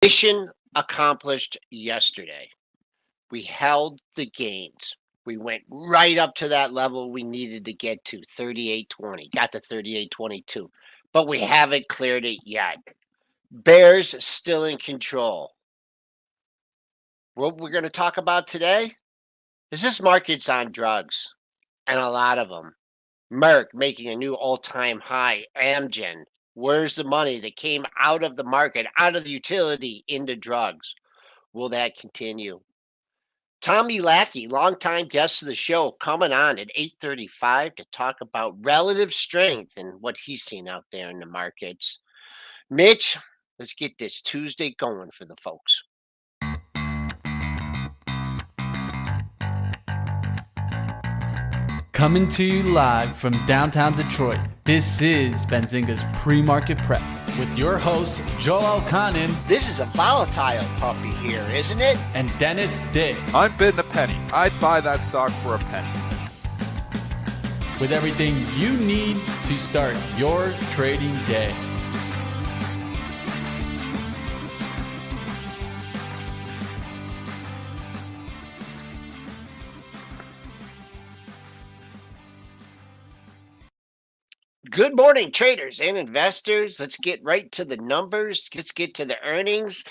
Mission accomplished yesterday. We held the gains. We went right up to that level we needed to get to 38.20. Got to 38.22, but we haven't cleared it yet. Bears still in control. What we're going to talk about today is this market's on drugs, and a lot of them. Merck making a new all-time high. Amgen, where's the money that came out of the market, out of the utility into drugs? Will that continue? Tommy Lackey, longtime guest of the show, coming on at 8:35 to talk about relative strength and what he's seen out there in the markets. Mitch, let's get this Tuesday going for the folks. Coming to you live from downtown Detroit, this is Benzinga's Pre-Market Prep with your hosts, Joel Elkanin. This is a volatile puppy here, isn't it? And Dennis Dick. I'm bidding a penny. I'd buy that stock for a penny. With everything you need to start your trading day. Good morning, traders and investors. Let's get right to the numbers. Let's get to the earnings.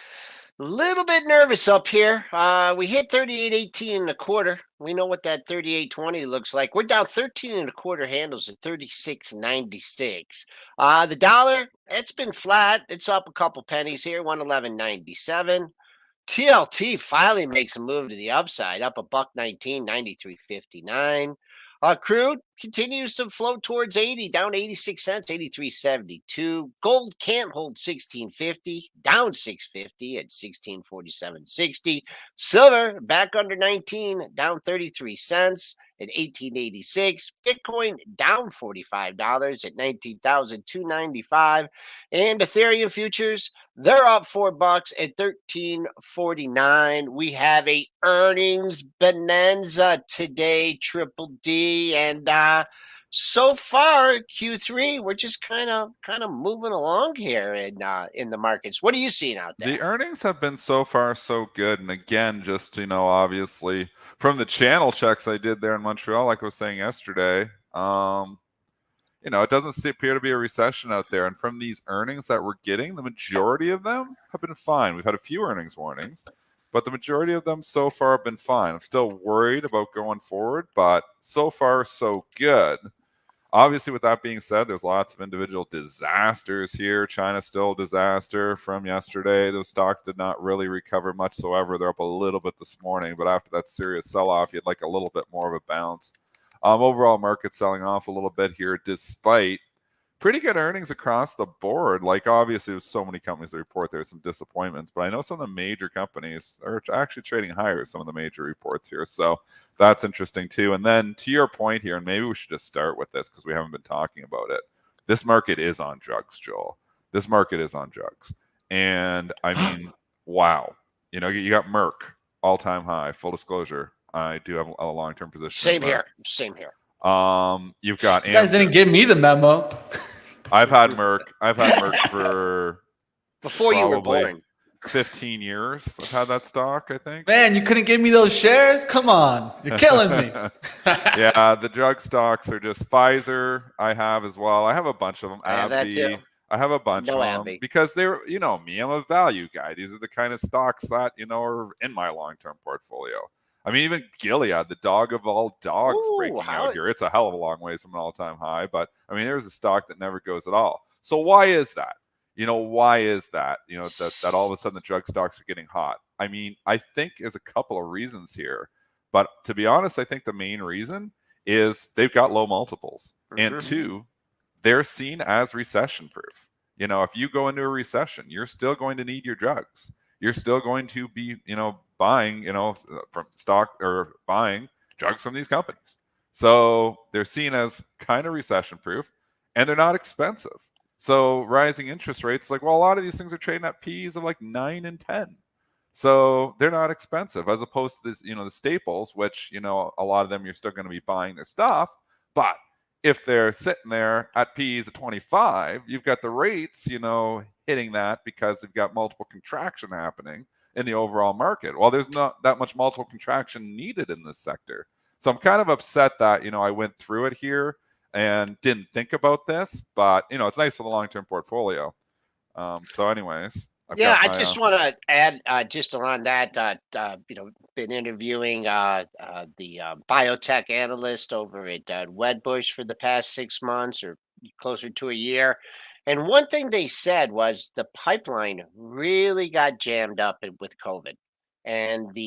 A little bit nervous up here. We hit 38.18 and a quarter. We know what that 38.20 looks like. We're down 13 and a quarter handles at 36.96. The dollar, it's been flat. It's up a couple pennies here, 111.97. TLT finally makes a move to the upside, up $1.19, 93.59. Crude continues to float towards 80, down 86 cents, 83.72. Gold can't hold 16.50, down 6.50 at 16.47.60. Silver back under 19, down 33 cents at 18.86. Bitcoin down $45 at 19,295. And Ethereum futures, they're up $4 at 13.49. We have a earnings bonanza today, Triple D, and so far Q3 we're just kind of moving along here in the markets. What are you seeing out there? The earnings have been so far so good, and again, just obviously from the channel checks I did there in Montreal, like I was saying yesterday, it doesn't appear to be a recession out there. And from these earnings that we're getting, the majority of them have been fine. We've had a few earnings warnings, but the majority of them so far have been fine. I'm still worried about going forward, but so far so good. Obviously, with that being said, there's lots of individual disasters here. China's still a disaster from yesterday. Those stocks did not really recover much whatsoever. They're up a little bit this morning, but after that serious sell-off, you'd like a little bit more of a bounce. Overall, market selling off a little bit here, despite pretty good earnings across the board. Like, obviously, there's so many companies that report there's some disappointments, but I know some of the major companies are actually trading higher, some of the major reports here. So that's interesting too. And then to your point here, and maybe we should just start with this because we haven't been talking about it. This market is on drugs, Joel. This market is on drugs. And I mean, wow. You got Merck, all-time high, full disclosure. I do have a long-term position. Same here. You've got you guys didn't give me the memo. I've had Merck for before you were born. 15 years. I've had that stock, I think. Man, you couldn't give me those shares? Come on. You're killing me. Yeah, the drug stocks are just Pfizer. I have as well. I have a bunch of them. I have that too. I have a bunch of them AbbVie. because they're, me, I'm a value guy. These are the kind of stocks that, are in my long-term portfolio. I mean, even Gilead, the dog of all dogs, breaking out here. It's a hell of a long ways from an all-time high, but I mean, there's a stock that never goes at all. So why is that? Why is that? That all of a sudden the drug stocks are getting hot. I mean, I think there's a couple of reasons here, but to be honest, I think the main reason is they've got low multiples, and two, they're seen as recession-proof. If you go into a recession, you're still going to need your drugs. You're still going to be, buying, from stock or buying drugs from these companies. So they're seen as kind of recession-proof, and they're not expensive. So rising interest rates, a lot of these things are trading at P's of 9 and 10. So they're not expensive as opposed to this, the staples, which, a lot of them you're still going to be buying their stuff. But if they're sitting there at P's of 25, you've got the rates, hitting that because they've got multiple contraction happening in the overall market. Well, there's not that much multiple contraction needed in this sector. So I'm kind of upset that, I went through it here and didn't think about this, but, it's nice for the long-term portfolio. So anyways, I just want to add just on that, been interviewing the biotech analyst over at Wedbush for the past 6 months or closer to a year. And one thing they said was the pipeline really got jammed up with COVID. And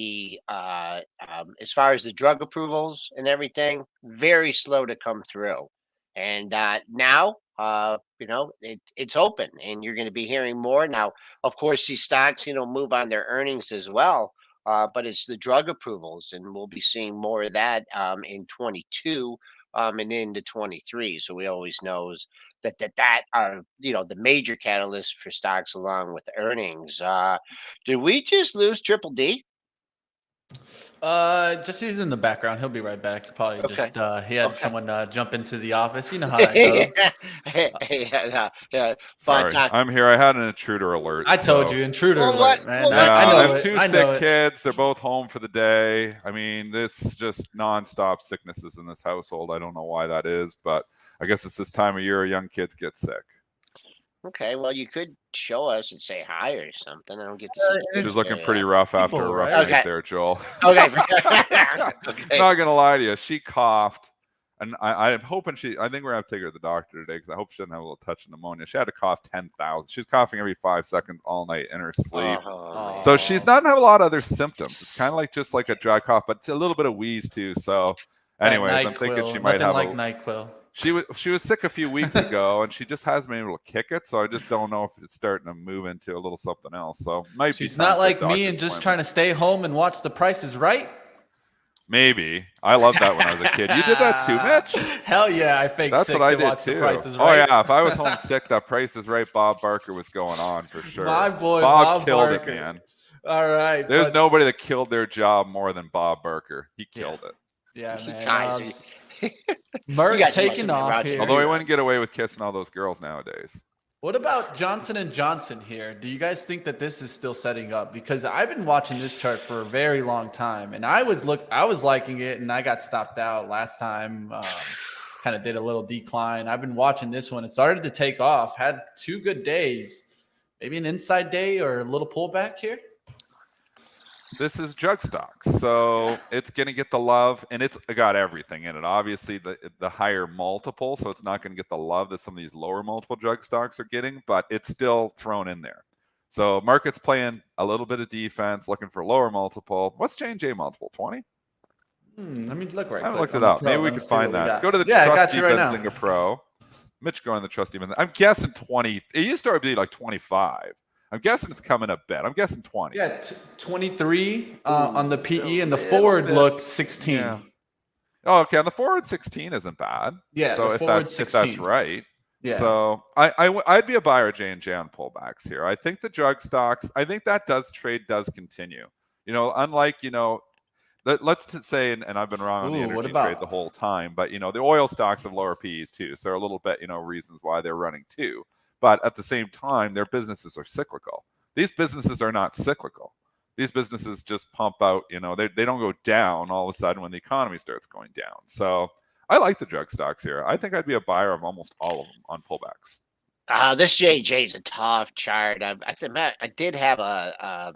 as far as the drug approvals and everything, very slow to come through. And now, it's open and you're going to be hearing more. Now, of course, these stocks, move on their earnings as well. But it's the drug approvals, and we'll be seeing more of that in 22 and into 23. So we always knows that are the major catalysts for stocks along with earnings. Did we just lose Triple D? Just he's in the background. He'll be right back. Probably Okay. just he had someone jump into the office. You know how that goes. Yeah. Sorry, But I'm here. I had an intruder alert. I told you, intruder Well, alert, man. well, Yeah, I know I have it. two I know sick it. kids. They're both home for the day. I mean, this just nonstop sicknesses in this household. I don't know why that is, but I guess it's this time of year young kids get sick. Okay, well, you could show us and say hi or something. I don't get to see. She was looking pictures. pretty rough after People, a rough right? night there, Joel. Okay. I'm not gonna lie to you. She coughed, and I'm hoping I think we're gonna have to take her to the doctor today because I hope she doesn't have a little touch of pneumonia. She had to cough 10,000. She's coughing every 5 seconds all night in her sleep. Oh, So she's not have a lot of other symptoms. It's kind of like just like a dry cough, but it's a little bit of wheeze too. So, anyways, I'm thinking she might have NyQuil. She was sick a few weeks ago, and she just hasn't been able to kick it. So I just don't know if it's starting to move into a little something else. So might be. She's not like me and just trying to stay home and watch The Price is Right. Maybe. I loved that when I was a kid. You did that too, Mitch? Hell yeah, I faked That's sick what I to did watch too. The Price is Oh Right. yeah, if I was homesick, that Price is Right Bob Barker was going on for sure. My boy Bob killed Barker. it, man. All right. There's nobody that killed their job more than Bob Barker. He killed it. Yeah, He man. guys, Merck guys taking must've been off around here. Although he wouldn't get away with kissing all those girls nowadays. What about Johnson & Johnson here? Do you guys think that this is still setting up? Because I've been watching this chart for a very long time, and I was liking it, and I got stopped out last time. Kind of did a little decline. I've been watching this one. It started to take off. Had 2 good days. Maybe an inside day or a little pullback here. This is drug stocks, so it's going to get the love, and it's got everything in it. Obviously, the higher multiple, so it's not going to get the love that some of these lower multiple drug stocks are getting, but it's still thrown in there. So market's playing a little bit of defense, looking for lower multiple. What's J&J multiple? 20? Let me look right. I haven't quick looked it on the up. Pro. Maybe we Let me could see what find we that. got. Go to the I got trusty you right Benzinga now. Pro. Mitch going to the trusty Benzinga. I'm guessing 20. It used to be like 25. I'm guessing it's coming up bit. I'm guessing 20. Yeah, 23 on the PE, and the little forward bit. looked 16. Yeah. Oh, okay. On the forward, 16 isn't bad. Yeah, So the if forward that's 16. right. Yeah. So I'd be a buyer of J&J on pullbacks here. I think the drug stocks, I think that does continue. Unlike, let's say, and I've been wrong on the energy trade the whole time, but the oil stocks have lower PEs too. So there are a little bit, reasons why they're running too. But at the same time, their businesses are cyclical. These businesses are not cyclical. These businesses just pump out, they don't go down all of a sudden when the economy starts going down. So I like the drug stocks here. I think I'd be a buyer of almost all of them on pullbacks. this J&J is a tough chart. I did have a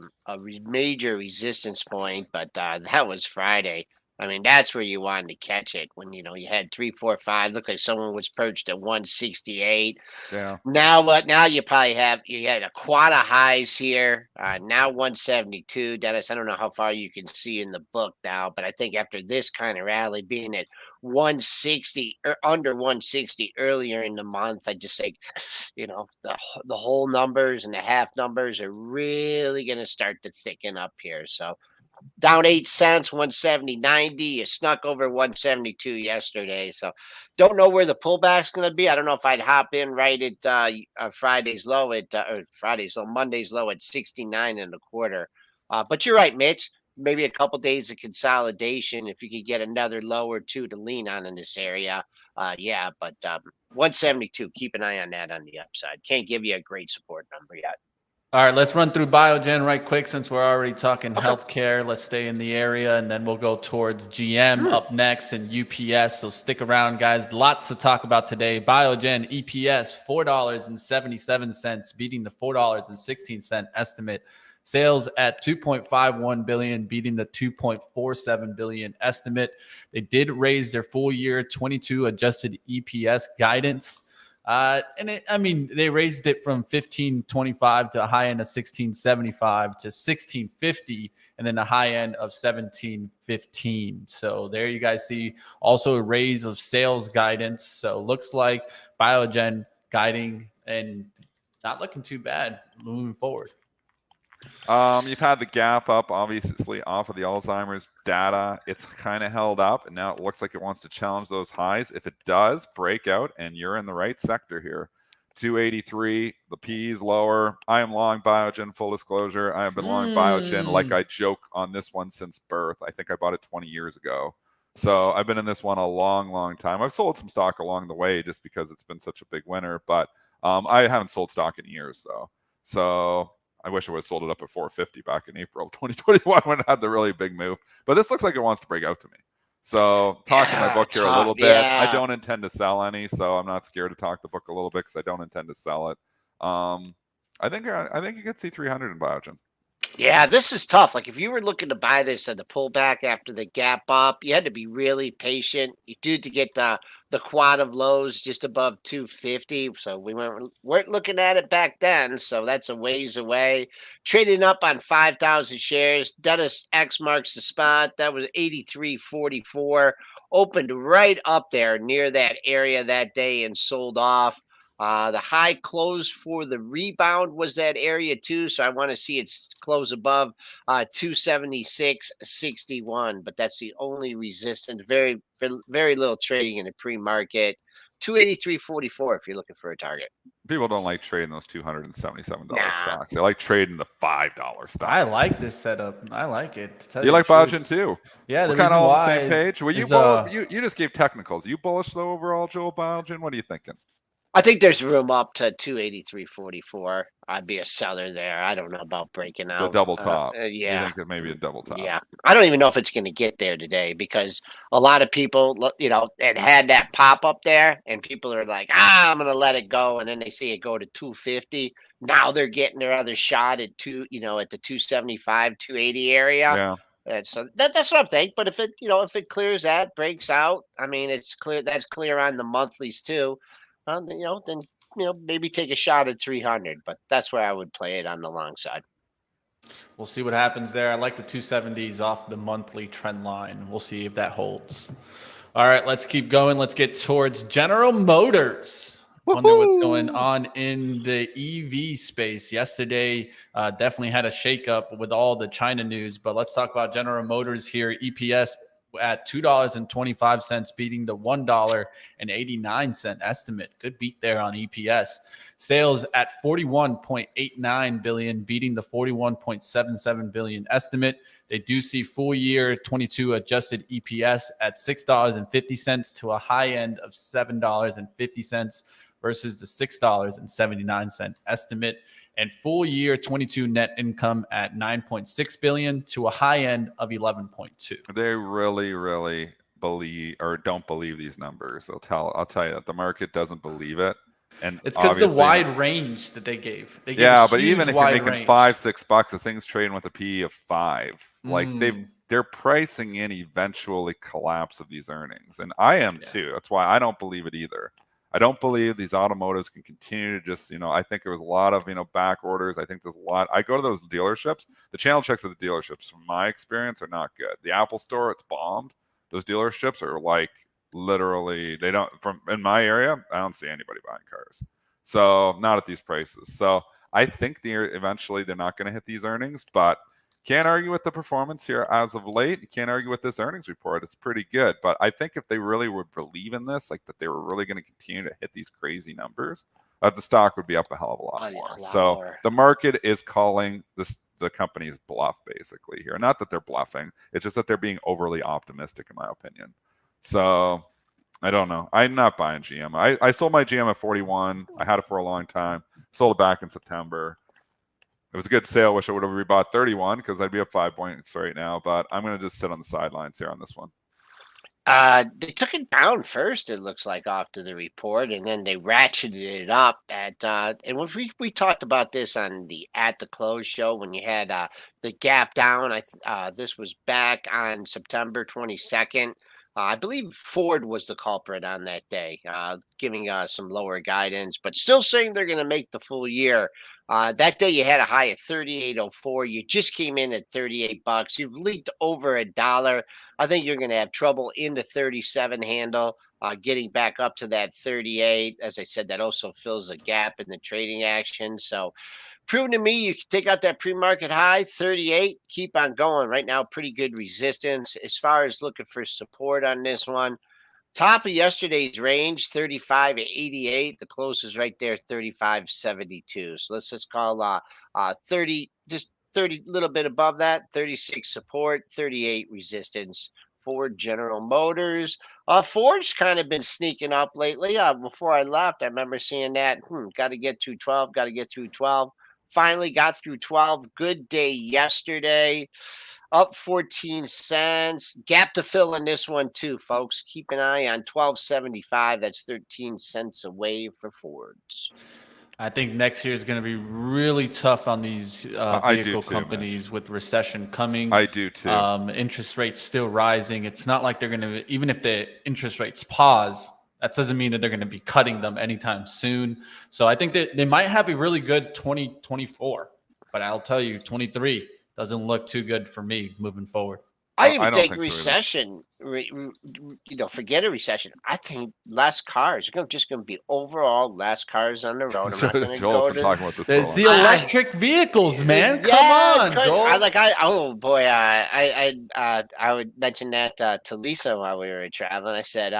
major resistance point, but that was Friday. I mean, that's where you wanted to catch it when you had 3, 4, 5. Looked like someone was perched at 168. Yeah. Now what? Now you probably had a quanta highs here. Now 172, Dennis. I don't know how far you can see in the book now, but I think after this kind of rally, being at 160 or under 160 earlier in the month, I just think, the whole numbers and the half numbers are really going to start to thicken up here. So down 8 cents, 170.90. You snuck over 172 yesterday. So don't know where the pullback's going to be. I don't know if I'd hop in right at Monday's low at 69 and a quarter. But you're right, Mitch. Maybe a couple days of consolidation. If you could get another low or two to lean on in this area, yeah, but 172. Keep an eye on that on the upside. Can't give you a great support number yet. All right, let's run through Biogen right quick since we're already talking healthcare. Let's stay in the area, and then we'll go towards GM up next and UPS. So stick around, guys. Lots to talk about today. Biogen EPS $4.77, beating the $4.16 estimate. Sales at $2.51 billion, beating the $2.47 billion estimate. They did raise their full year 22 adjusted EPS guidance. They raised it from 15.25 to a high end of 16.75 to 16.50, and then a high end of 17.15. So there you guys see also a raise of sales guidance. So looks like Biogen guiding and not looking too bad moving forward. You've had the gap up, obviously, off of the Alzheimer's data. It's kind of held up, and now it looks like it wants to challenge those highs. If it does break out, and you're in the right sector here, 283, the P is lower. I am long Biogen, full disclosure. I have been long Biogen, like I joke on this one since birth. I think I bought it 20 years ago. So I've been in this one a long, long time. I've sold some stock along the way just because it's been such a big winner, but I haven't sold stock in years, though. So I wish I would have sold it up at 450 back in April 2021 when it had the really big move. But this looks like it wants to break out to me. So talking my book here a little bit. Yeah. I don't intend to sell any, so I'm not scared to talk the book a little bit because I don't intend to sell it. I think you could see 300 in Biogen. Yeah, this is tough. Like if you were looking to buy this at the pullback after the gap up, you had to be really patient. You do to get the quad of lows just above 250. So we weren't looking at it back then. So that's a ways away. Trading up on 5,000 shares. Dennis X marks the spot. That was 83.44. Opened right up there near that area that day and sold off. The high close for the rebound was that area too, so I want to see it close above 276.61, but that's the only resistance. Very, very little trading in the pre-market. 283.44 if you're looking for a target. People don't like trading those $277 stocks. They like trading the $5 stocks. I like this setup. I like it. You like Biogen too? Yeah, we're kind of all on the same page. Well, you just gave technicals. You bullish though overall, Joel Biogen? What are you thinking? I think there's room up to 283.44. I'd be a seller there. I don't know about breaking out. The double top. Yeah. You think it may be a double top? Yeah. I don't even know if it's going to get there today because a lot of people, it had that pop up there and people are like, I'm going to let it go. And then they see it go to 250. Now they're getting their other shot at at the 275, 280 area. Yeah. And so that's what I'm thinking. But if it clears that, breaks out, I mean, it's clear. That's clear on the monthlies too. Then maybe take a shot at 300, but that's where I would play it on the long side. We'll see what happens there. I like the 270s off the monthly trend line. We'll see if that holds. All right, let's keep going. Let's get towards General Motors. Wonder what's going on in the EV space. Yesterday definitely had a shakeup with all the China news, but let's talk about General Motors here. EPS at $2.25, beating the $1.89 estimate. Good beat there on EPS. Sales at $41.89 billion, beating the $41.77 billion estimate. They do see full year 22 adjusted EPS at $6.50 to a high end of $7.50 versus the $6.79 estimate, and full year 22 net income at $9.6 billion to a high end of 11.2. They really, really believe or don't believe these numbers. I'll tell you that the market doesn't believe it, and it's because the wide range that they gave. They gave but even if you're making $5-6, the thing's trading with a PE of 5. Like they're pricing in eventually collapse of these earnings, and I am too. That's why I don't believe it either. I don't believe these automotives can continue to just, I think there was a lot of, back orders. I think there's a lot. I go to those dealerships. The channel checks of the dealerships, from my experience, are not good. The Apple store, it's bombed. Those dealerships are like literally, in my area, I don't see anybody buying cars. So not at these prices. So I think eventually they're not going to hit these earnings, but can't argue with the performance here as of late. You can't argue with this earnings report. It's pretty good. But I think if they really would believe in this, like that they were really going to continue to hit these crazy numbers, the stock would be up a hell of a lot more. So the market is calling the company's bluff basically here. Not that they're bluffing. It's just that they're being overly optimistic in my opinion. So I don't know. I'm not buying GM. I sold my GM at 41. I had it for a long time. Sold it back in September. It was a good sale. Wish I would have rebought 31 because I'd be up 5 points right now. But I'm going to just sit on the sidelines here on this one. They took it down first, it looks like, after the report, and then they ratcheted it up at and we talked about this on the At the Close show when you had the gap down. This was back on September 22nd. I believe Ford was the culprit on that day, giving some lower guidance, but still saying they're going to make the full year. That day you had a high of 38.04. You just came in at $38. You've leaked over $1. I think you're going to have trouble in the 37 handle, getting back up to that 38. As I said, that also fills a gap in the trading action. So, proven to me, you can take out that pre-market high, 38, keep on going. Right now, pretty good resistance. As far as looking for support on this one, top of yesterday's range, 35.88. The close is right there, 35.72. So let's just call 30, just 30, little bit above that, 36 support, 38 resistance. Ford General Motors. Ford's kind of been sneaking up lately. Before I left, I remember seeing that. Got to get through 12. Got to get through 12. Finally got through 12. Good day yesterday. Up 14 cents. Gap to fill in this one too, folks. Keep an eye on 12.75. That's 13 cents away for Fords. I think next year is going to be really tough on these vehicle companies with recession coming. I do too. Interest rates still rising. It's not like they're going to, even if the interest rates pause, that doesn't mean that they're going to be cutting them anytime soon. So I think that they might have a really good 2024, but I'll tell you, 23 doesn't look too good for me moving forward. I even think recession, forget a recession. I think less cars. It's just going to be overall less cars on the road. I'm not going to go to talking about this. It's the electric vehicles, man. Come on, Joel. I would mention that to Lisa while we were traveling. I said,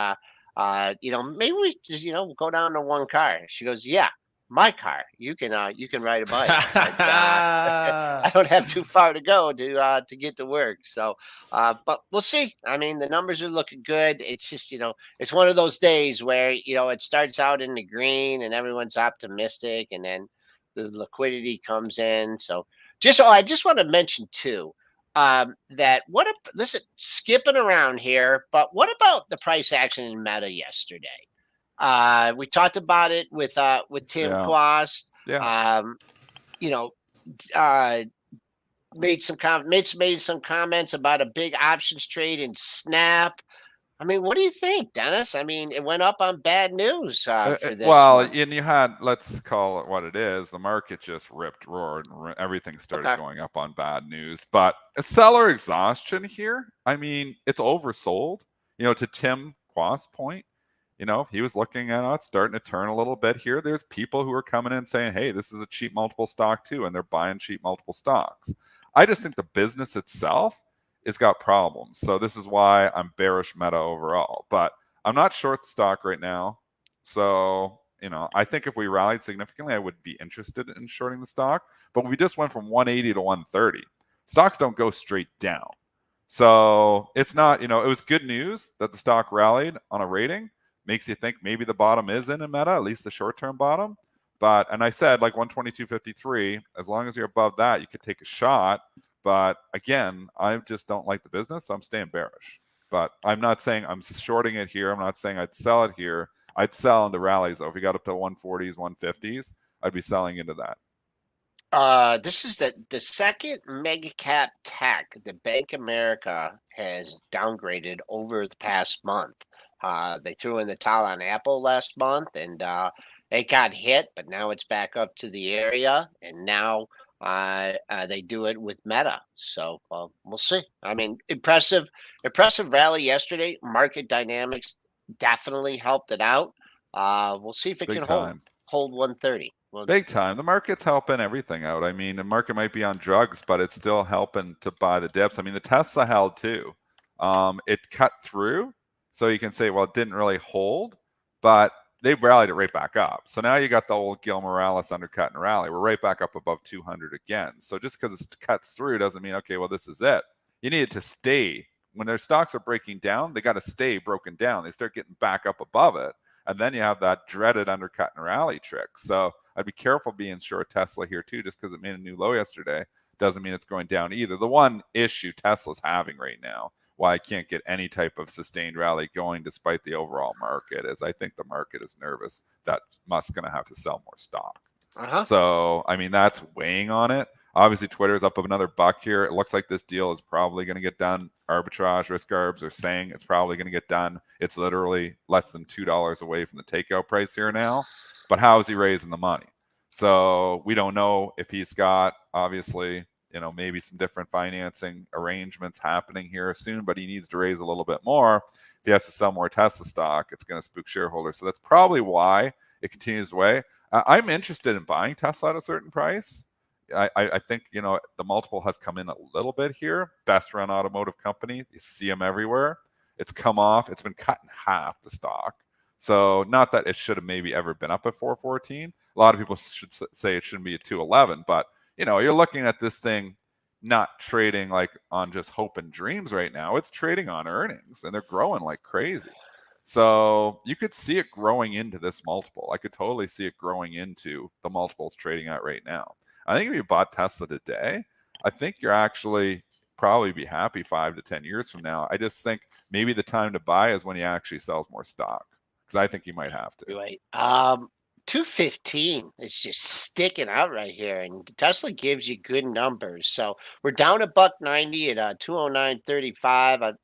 maybe we just, go down to one car. She goes, yeah. My car, you can ride a bike. I don't have too far to go to get to work. So, but we'll see. I mean, the numbers are looking good. It's just, it's one of those days where, it starts out in the green and everyone's optimistic, and then the liquidity comes in. So I just want to mention too, that listen, skipping around here, but what about the price action in Meta yesterday? We talked about it with Tim Quast. Yeah. Made some comments about a big options trade in Snap. I mean, what do you think, Dennis? I mean, it went up on bad news for this. Well, and you had, let's call it what it is. The market just roared, and everything started going up on bad news. But seller exhaustion here. I mean, it's oversold. To Tim Quast's point. He was looking at it, starting to turn a little bit here. There's people who are coming in saying, hey, this is a cheap multiple stock too, and they're buying cheap multiple stocks. I just think the business itself has got problems. So this is why I'm bearish Meta overall. But I'm not short the stock right now. So, I think if we rallied significantly, I would be interested in shorting the stock. But we just went from 180 to 130. Stocks don't go straight down. So it's not, it was good news that the stock rallied on a rating. Makes you think maybe the bottom is in Meta, at least the short-term bottom. And I said like 122.53, as long as you're above that, you could take a shot. But again, I just don't like the business, so I'm staying bearish. But I'm not saying I'm shorting it here. I'm not saying I'd sell it here. I'd sell into rallies, though. If we got up to 140s, 150s, I'd be selling into that. This is the second mega cap tech that Bank of America has downgraded over the past month. They threw in the towel on Apple last month, and it got hit, but now it's back up to the area, and now they do it with Meta. So we'll see. I mean, impressive rally yesterday. Market dynamics definitely helped it out. We'll see if it can hold 130. Big time. The market's helping everything out. I mean, the market might be on drugs, but it's still helping to buy the dips. I mean, the Tesla held too. It cut through. So you can say, well, it didn't really hold, but they rallied it right back up. So now you got the old Gil Morales undercut and rally. We're right back up above 200 again. So just because it cuts through doesn't mean, okay, well, this is it. You need it to stay when their stocks are breaking down, they got to stay broken down. They start getting back up above it. And then you have that dreaded undercut and rally trick. So I'd be careful being short Tesla here too, just because it made a new low yesterday. Doesn't mean it's going down either. The one issue Tesla's having right now, why I can't get any type of sustained rally going despite the overall market, is I think the market is nervous that Musk's going to have to sell more stock. So, I mean, that's weighing on it. Obviously, Twitter's up another buck here. It looks like this deal is probably going to get done. Arbitrage risk arbs are saying it's probably going to get done. It's literally less than $2 away from the takeout price here now. But how is he raising the money? So we don't know if he's got, obviously, maybe some different financing arrangements happening here soon, but he needs to raise a little bit more. If he has to sell more Tesla stock, it's going to spook shareholders. So that's probably why it continues to weigh. I'm interested in buying Tesla at a certain price. I think, the multiple has come in a little bit here. Best run automotive company. You see them everywhere. It's come off. It's been cut in half, the stock. So not that it should have maybe ever been up at 414. A lot of people should say it shouldn't be at 211. But, you're looking at this thing not trading like on just hope and dreams right now. It's trading on earnings, and they're growing like crazy. So you could see it growing into this multiple. I could totally see it growing into the multiples trading at right now. I think if you bought Tesla today, I think you're actually probably be happy 5 to 10 years from now. I just think maybe the time to buy is when he actually sells more stock, because I think he might have to. Right. 215 is just sticking out right here, and Tesla gives you good numbers. So we're down $1.90 at 209.35.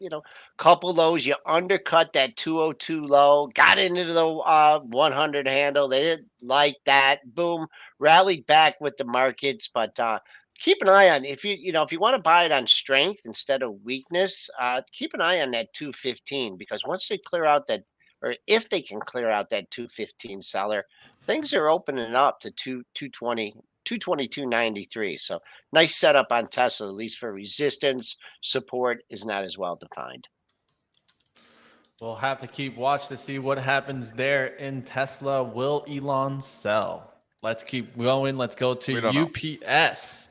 Couple lows, you undercut that 202 low, got into the 100 handle. They didn't like that. Boom, rallied back with the markets, but keep an eye on if you want to buy it on strength instead of weakness. Keep an eye on that 215, because once they clear out that, or if they can clear out that 215 seller, things are opening up to 220, 222.93. So nice setup on Tesla, at least for resistance. Support is not as well defined. We'll have to keep watch to see what happens there in Tesla. Will Elon sell? Let's keep going. Let's go to UPS.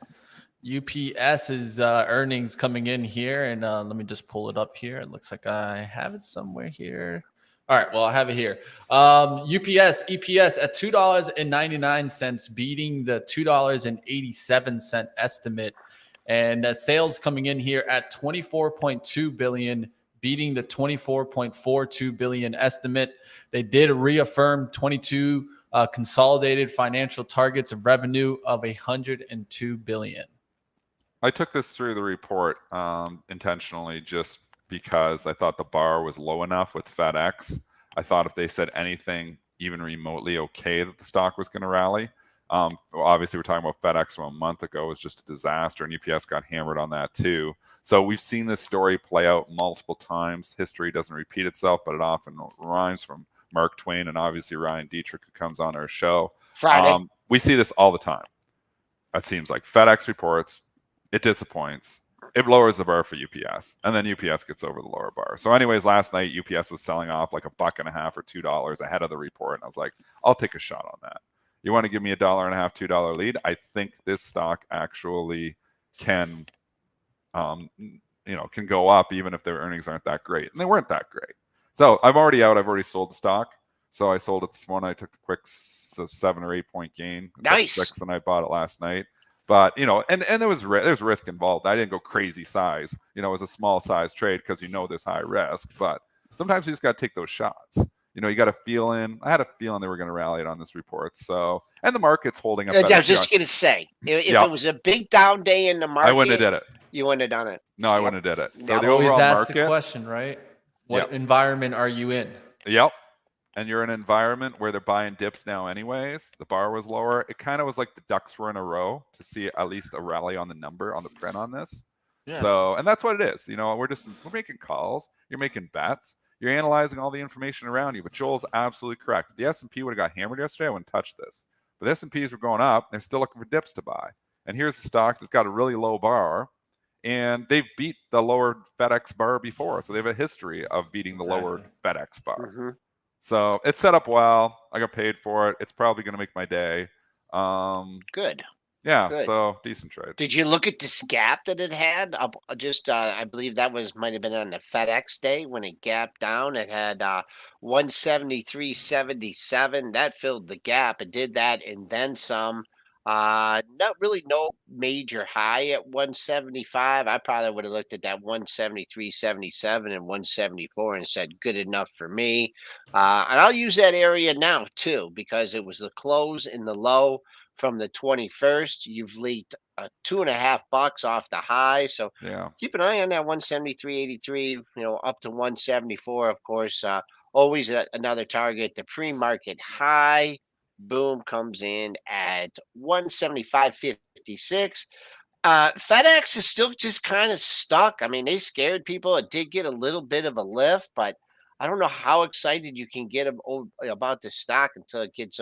UPS's earnings coming in here, and let me just pull it up here. It looks like I have it somewhere here. All right, well, I have it here. UPS EPS at $2.99, beating the $2.87 estimate, and sales coming in here at $24.2 billion, beating the $24.42 billion estimate. They did reaffirm 22 consolidated financial targets of revenue of $102 billion. I took this through the report intentionally just because I thought the bar was low enough with FedEx. I thought if they said anything even remotely okay that the stock was going to rally. Obviously, we're talking about FedEx from a month ago. It was just a disaster, and UPS got hammered on that too. So we've seen this story play out multiple times. History doesn't repeat itself, but it often rhymes, from Mark Twain and obviously Ryan Dietrich, who comes on our show. Friday. We see this all the time. It seems like FedEx reports, it disappoints. It lowers the bar for UPS, and then UPS gets over the lower bar. So anyways, last night, UPS was selling off like $1.50 or $2 ahead of the report, and I was like, I'll take a shot on that. You want to give me $1.50, $2 lead? I think this stock actually can, can go up even if their earnings aren't that great, and they weren't that great. So I'm already out. I've already sold the stock. So I sold it this morning. I took the quick 7 or 8 point gain. It's nice. 6, and I bought it last night. But, and there's risk involved. I didn't go crazy size. It was a small size trade because there's high risk. But sometimes you just got to take those shots. You got a feeling. I had a feeling they were going to rally it on this report. So, and the market's holding up. I was just going to say, if it was a big down day in the market, I wouldn't have did it. You wouldn't have done it. No, I wouldn't have did it. So the overall market. The question, right? What environment are you in? Yep. And you're in an environment where they're buying dips now anyways. The bar was lower. It kind of was like the ducks were in a row to see at least a rally on the number, on the print on this. Yeah. So, and that's what it is. We're making calls. You're making bets. You're analyzing all the information around you. But Joel's absolutely correct. If the S&P would have got hammered yesterday, I wouldn't touch this. But the S&Ps were going up. They're still looking for dips to buy. And here's the stock that's got a really low bar. And they've beat the lower FedEx bar before. So they have a history of beating the lower FedEx bar. Mm-hmm. So it's set up well. I got paid for it. It's probably going to make my day. Good. Yeah, Good. so decent trade. Did you look at this gap that it had? Up just I believe that might have been on the FedEx day when it gapped down. It had 173.77. That filled the gap. It did that and then some. Not really no major high at 175. I probably would have looked at that 173.77 and 174 and said good enough for me. And I'll use that area now too because it was the close and the low from the 21st. You've leaked $2.50 off the high. So Yeah. keep an eye on that 173.83, up to 174, of course. Always another target. The pre-market high, boom, comes in at 175.56. FedEx is still just kind of stuck. I mean, they scared people. It did get a little bit of a lift, but I don't know how excited you can get about the stock until it gets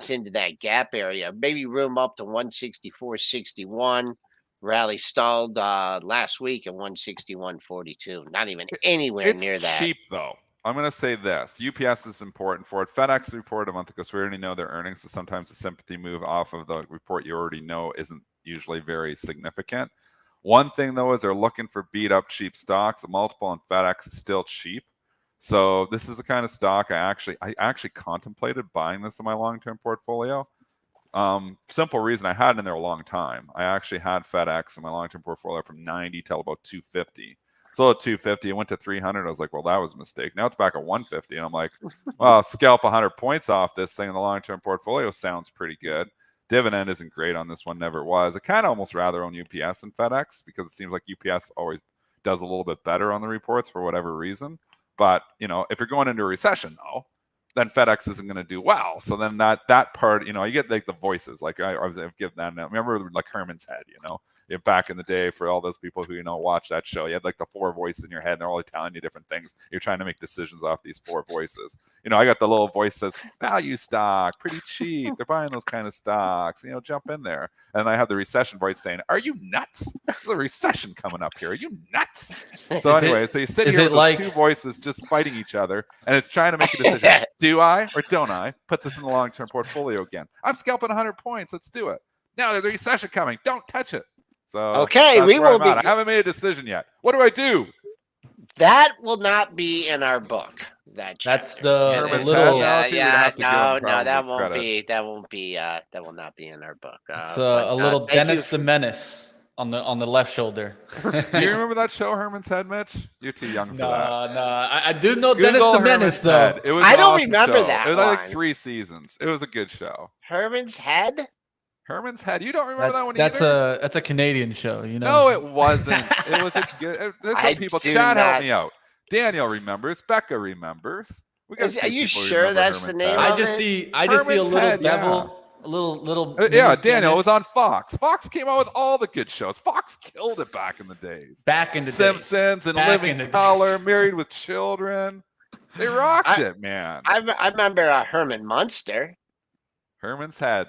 into that gap area. Maybe room up to 164.61. Rally stalled last week at 161.42. Not even anywhere It's near that. cheap though. I'm going to say this. UPS is important for it. FedEx reported a month ago, so we already know their earnings. So sometimes the sympathy move off of the report you already know isn't usually very significant. One thing though is they're looking for beat up cheap stocks. The multiple on FedEx is still cheap. So this is the kind of stock I actually contemplated buying this in my long-term portfolio. Simple reason, I had it in there a long time. I actually had FedEx in my long-term portfolio from 90 till about 250. So at 250, it went to 300. I was like, well, that was a mistake. Now it's back at 150. And I'm like, well, scalp 100 points off this thing in the long-term portfolio sounds pretty good. Dividend isn't great on this one, never was. I kind of almost rather own UPS than FedEx because it seems like UPS always does a little bit better on the reports for whatever reason. But, if you're going into a recession, though, then FedEx isn't going to do well. So then that part, you get like the voices. Like I've given that. Remember like Herman's Head, back in the day for all those people who, watch that show, you had like the four voices in your head and they're all telling you different things. You're trying to make decisions off these four voices. I got the little voice that says value stock, pretty cheap. They're buying those kind of stocks, jump in there. And I have the recession voice saying, are you nuts? There's a recession coming up here. Are you nuts? So anyway, so you sit here with those two voices just fighting each other and it's trying to make a decision. Do I or don't I put this in the long-term portfolio again? I'm scalping 100 points. Let's do it. Now there's a recession coming. Don't touch it. So okay, we will be. I haven't made a decision yet. What do I do? That will not be in our book. That's the little. No, that won't be. That will not be in our book. It's a little Dennis the Menace on the left shoulder. Do you remember that show, Herman's Head, Mitch? You're too young for that. No, I do know Google Dennis the Herman's Menace though. Head. It was I don't awesome remember show. that. It was like 3 seasons. It was a good show. Herman's Head. Herman's Head. You don't remember that one either? That's a Canadian show, No, it wasn't. It was a good. There's some people. Chad, help me out. Daniel remembers. Becca remembers. Are you sure that's the name? I just see a little devil, a little. Yeah, Daniel, it was on Fox. Fox came out with all the good shows. Fox killed it back in the days. Simpsons and Living Color, Married with Children. They rocked it, man. I remember Herman Munster. Herman's Head.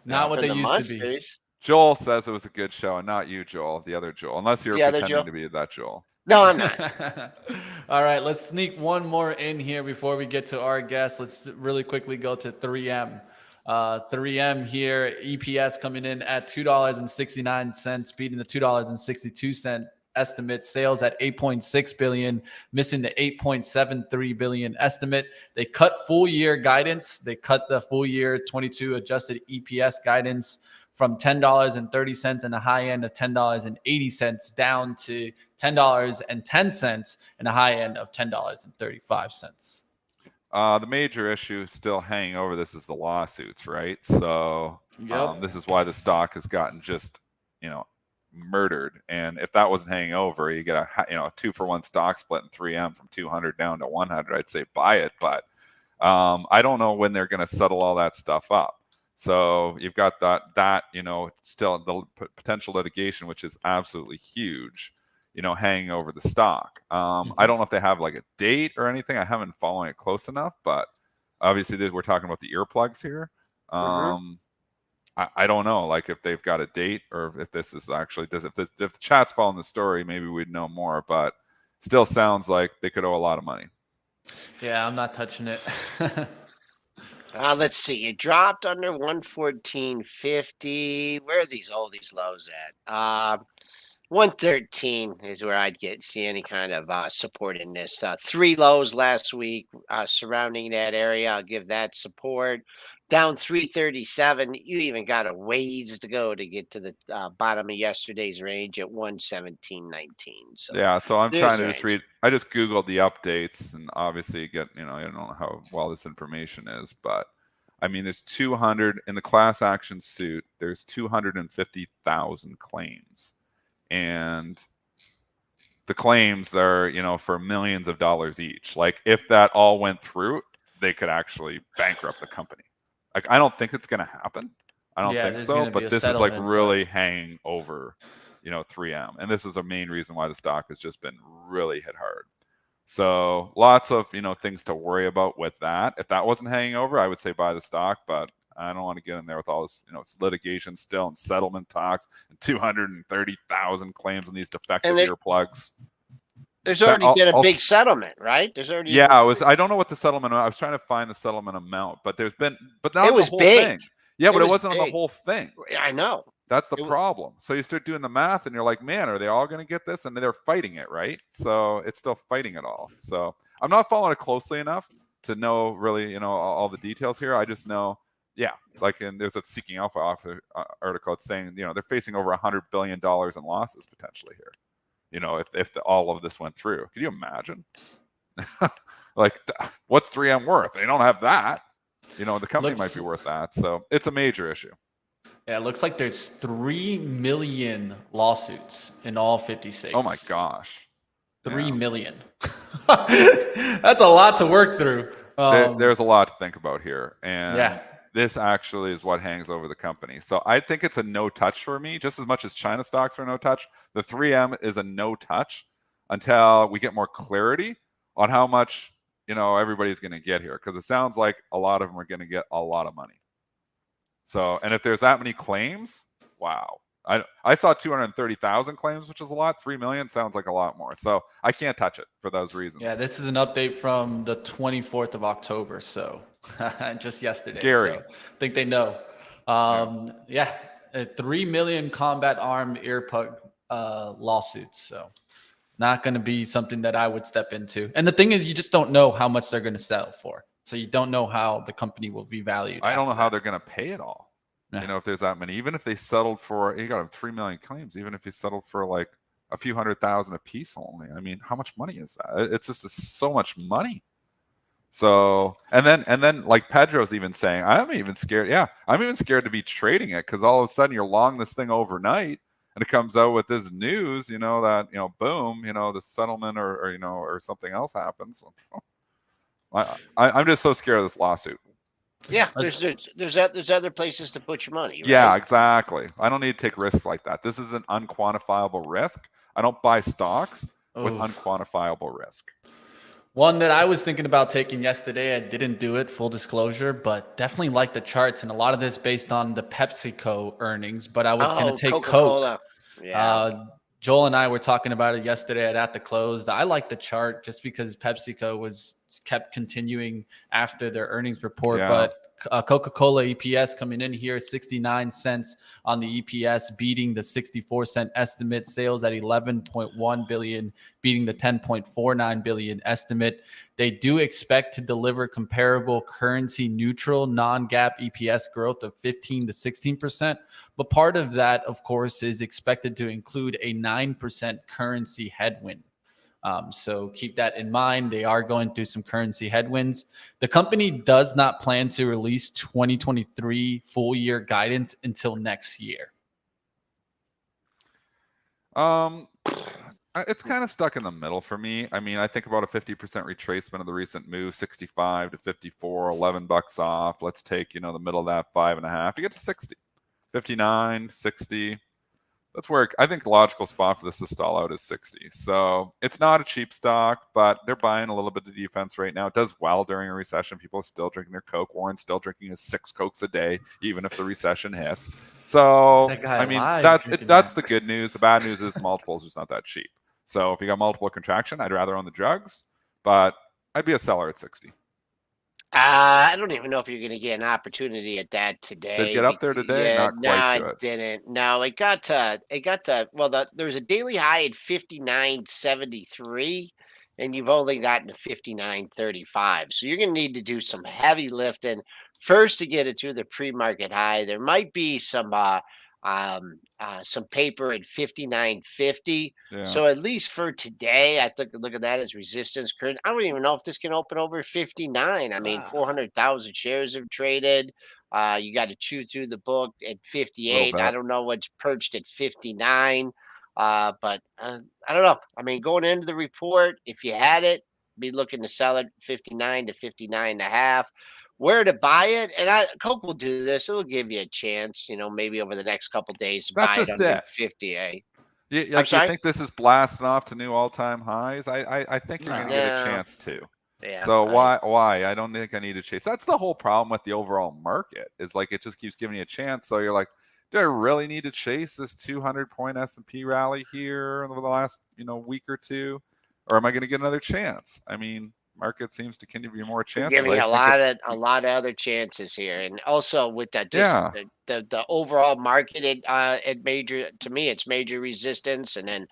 Not what they used to be. Joel says it was a good show, and not you, Joel. The other Joel, unless you're pretending to be that Joel. No, I'm not. All right, let's sneak one more in here before we get to our guest. Let's really quickly go to 3M. 3M here, EPS coming in at $2.69, beating the $2.62 estimate. Sales at $8.6 billion, missing the $8.73 billion estimate. They cut full year guidance. They cut the full year 22 adjusted EPS guidance from $10.30 and the high end of $10.80 down to $10.10 and the high end of $10.35. The major issue still hanging over this is the lawsuits, right? So this is why the stock has gotten just, murdered. And if that wasn't hanging over, you get a 2-for-1 stock split in 3M from 200 down to 100. I'd say buy it, but I don't know when they're going to settle all that stuff up. So you've got that still the potential litigation, which is absolutely huge, hanging over the stock. I don't know if they have like a date or anything. I haven't been following it close enough, but obviously we're talking about the earplugs here. I don't know, like if they've got a date or if this is actually if the chat's following the story, maybe we'd know more. But still sounds like they could owe a lot of money. Yeah, I'm not touching it. Let's see. It dropped under 114.50. Where are these lows at? 113 is where I'd see any kind of support in this. 3 lows last week surrounding that area. I'll give that support. Down 337. You even got a ways to go to get to the bottom of yesterday's range at 117.19. So Yeah, so I'm there's trying to just range. read. I just Googled the updates, and obviously, I don't know how well this information is, but I mean, there's 200 in the class action suit. There's 250,000 claims, and the claims are, for millions of dollars each. Like, if that all went through, they could actually bankrupt the company. Like, I don't think it's going to happen. I don't Yeah, think there's so. gonna be But a this is like settlement, really hanging over, 3M, and this is a main reason why the stock has just been really hit hard. So lots of things to worry about with that. If that wasn't hanging over, I would say buy the stock, but I don't want to get in there with all this, it's litigation still and settlement talks and 230,000 claims on these defective earplugs. There's already been a big settlement, right? There's already I don't know what the settlement. I was trying to find the settlement amount, but not it was the whole big. thing. Yeah, but it wasn't big. on the whole thing. I know. That's the problem. So you start doing the math and you're like, man, are they all going to get this? And they're fighting it, right? So it's still fighting it all. So I'm not following it closely enough to know really, all the details here. I just know, and there's a Seeking Alpha article. It's saying, they're facing over $100 billion in losses potentially here. If all of this went through. Could you imagine? What's 3M worth? They don't have that. The company might be worth that. So it's a major issue. Yeah, it looks like there's 3 million lawsuits in all 50 states. Oh my gosh. 3 million. That's a lot to work through. There's a lot to think about here. And this actually is what hangs over the company. So I think it's a no touch for me, just as much as China stocks are no touch. The 3M is a no touch until we get more clarity on how much, everybody's going to get here. Because it sounds like a lot of them are going to get a lot of money. So, and if there's that many claims, wow. I saw 230,000 claims, which is a lot. 3 million sounds like a lot more. So I can't touch it for those reasons. Yeah, this is an update from the 24th of October. So just yesterday. Scary. So I think they know. 3 million combat armed earplug lawsuits. So not going to be something that I would step into. And the thing is, you just don't know how much they're going to sell for. So you don't know how the company will be valued. I don't know how they're going to pay it all. Yeah. If there's that many, even if they settled for, you got 3 million claims, even if you settled for like a few 100,000 a piece only, I mean, how much money is that? It's just so much money. So, and then like Pedro's even saying, I'm even scared. Yeah, I'm even scared to be trading it because all of a sudden you're long this thing overnight and it comes out with this news, that, boom, the settlement or something else happens. I'm just so scared of this lawsuit. Yeah, there's other places to put your money. Right? Yeah, exactly. I don't need to take risks like that. This is an unquantifiable risk. I don't buy stocks with unquantifiable risk. One that I was thinking about taking yesterday, I didn't do it, full disclosure, but definitely like the charts. And a lot of this based on the PepsiCo earnings, but I was going to take Coca-Cola. Coke. Yeah. Joel and I were talking about it yesterday at the close. I like the chart just because PepsiCo kept continuing after their earnings report. Yeah. But Coca-Cola EPS coming in here, 69 cents on the EPS, beating the 64 cent estimate. Sales at 11.1 billion, beating the 10.49 billion estimate. They do expect to deliver comparable currency neutral non-GAAP EPS growth of 15 to 16%. But part of that, of course, is expected to include a 9% currency headwind. So keep that in mind. They are going through some currency headwinds. The company does not plan to release 2023 full year guidance until next year. It's kind of stuck in the middle for me. I mean, I think about a 50% retracement of the recent move, 65 to 54, $11 off. Let's take, the middle of that 5.5. You get to 60, 59, 60. That's where I think the logical spot for this to stall out is 60. So it's not a cheap stock, but they're buying a little bit of defense right now. It does well during a recession. People are still drinking their Coke. Warren's still drinking his 6 Cokes a day, even if the recession hits. So, I mean, that's the good news. The bad news is the multiple is just not that cheap. So if you got multiple contraction, I'd rather own the drugs, but I'd be a seller at 60. I don't even know if you're going to get an opportunity at that Did it today. get up there today? Yeah, Not quite no, it yet. didn't. No, it got to. Well, there was a daily high at 59.73, and you've only gotten to 59.35. So you're going to need to do some heavy lifting first to get it to the pre-market high. There might be some paper at 59.50. Yeah. So at least for today, I took a look at that as resistance current. I don't even know if this can open over 59. I mean, 400,000 shares have traded. You got to chew through the book at A little 58. I bit. don't know what's perched at 59. But I don't know. I mean, going into the report, if you had it, be looking to sell it 59 to 59 and a half. Where to buy it, and Coke will do this. It'll give you a chance, maybe over the next couple days to That's buy it just under it. 50. I'm Like you sorry. think this is blasting off to new all-time highs? I think you're No. going to get a No. chance to. Yeah. So why? I don't think I need to chase. That's the whole problem with the overall market. Is like it just keeps giving you a chance. So you're like, do I really need to chase this 200-point S&P rally here over the last week or two, or am I going to get another chance? I mean, market seems to give you more chances. Giving you I a think lot it's of other chances here, and also with that, just yeah. the overall market, it major to me, it's major resistance, and then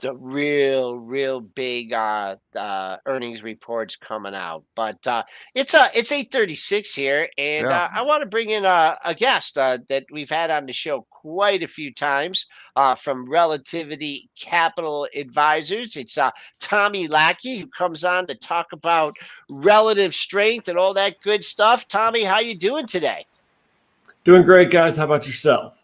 the real big earnings reports coming out. But it's 8:36 here, and Yeah. I want to bring in a guest that we've had on the show quite a few times from Relativity Capital Advisors. It's Tommy Lackey, who comes on to talk about relative strength and all that good stuff. Tommy, how you doing today? Doing great, guys. How about yourself?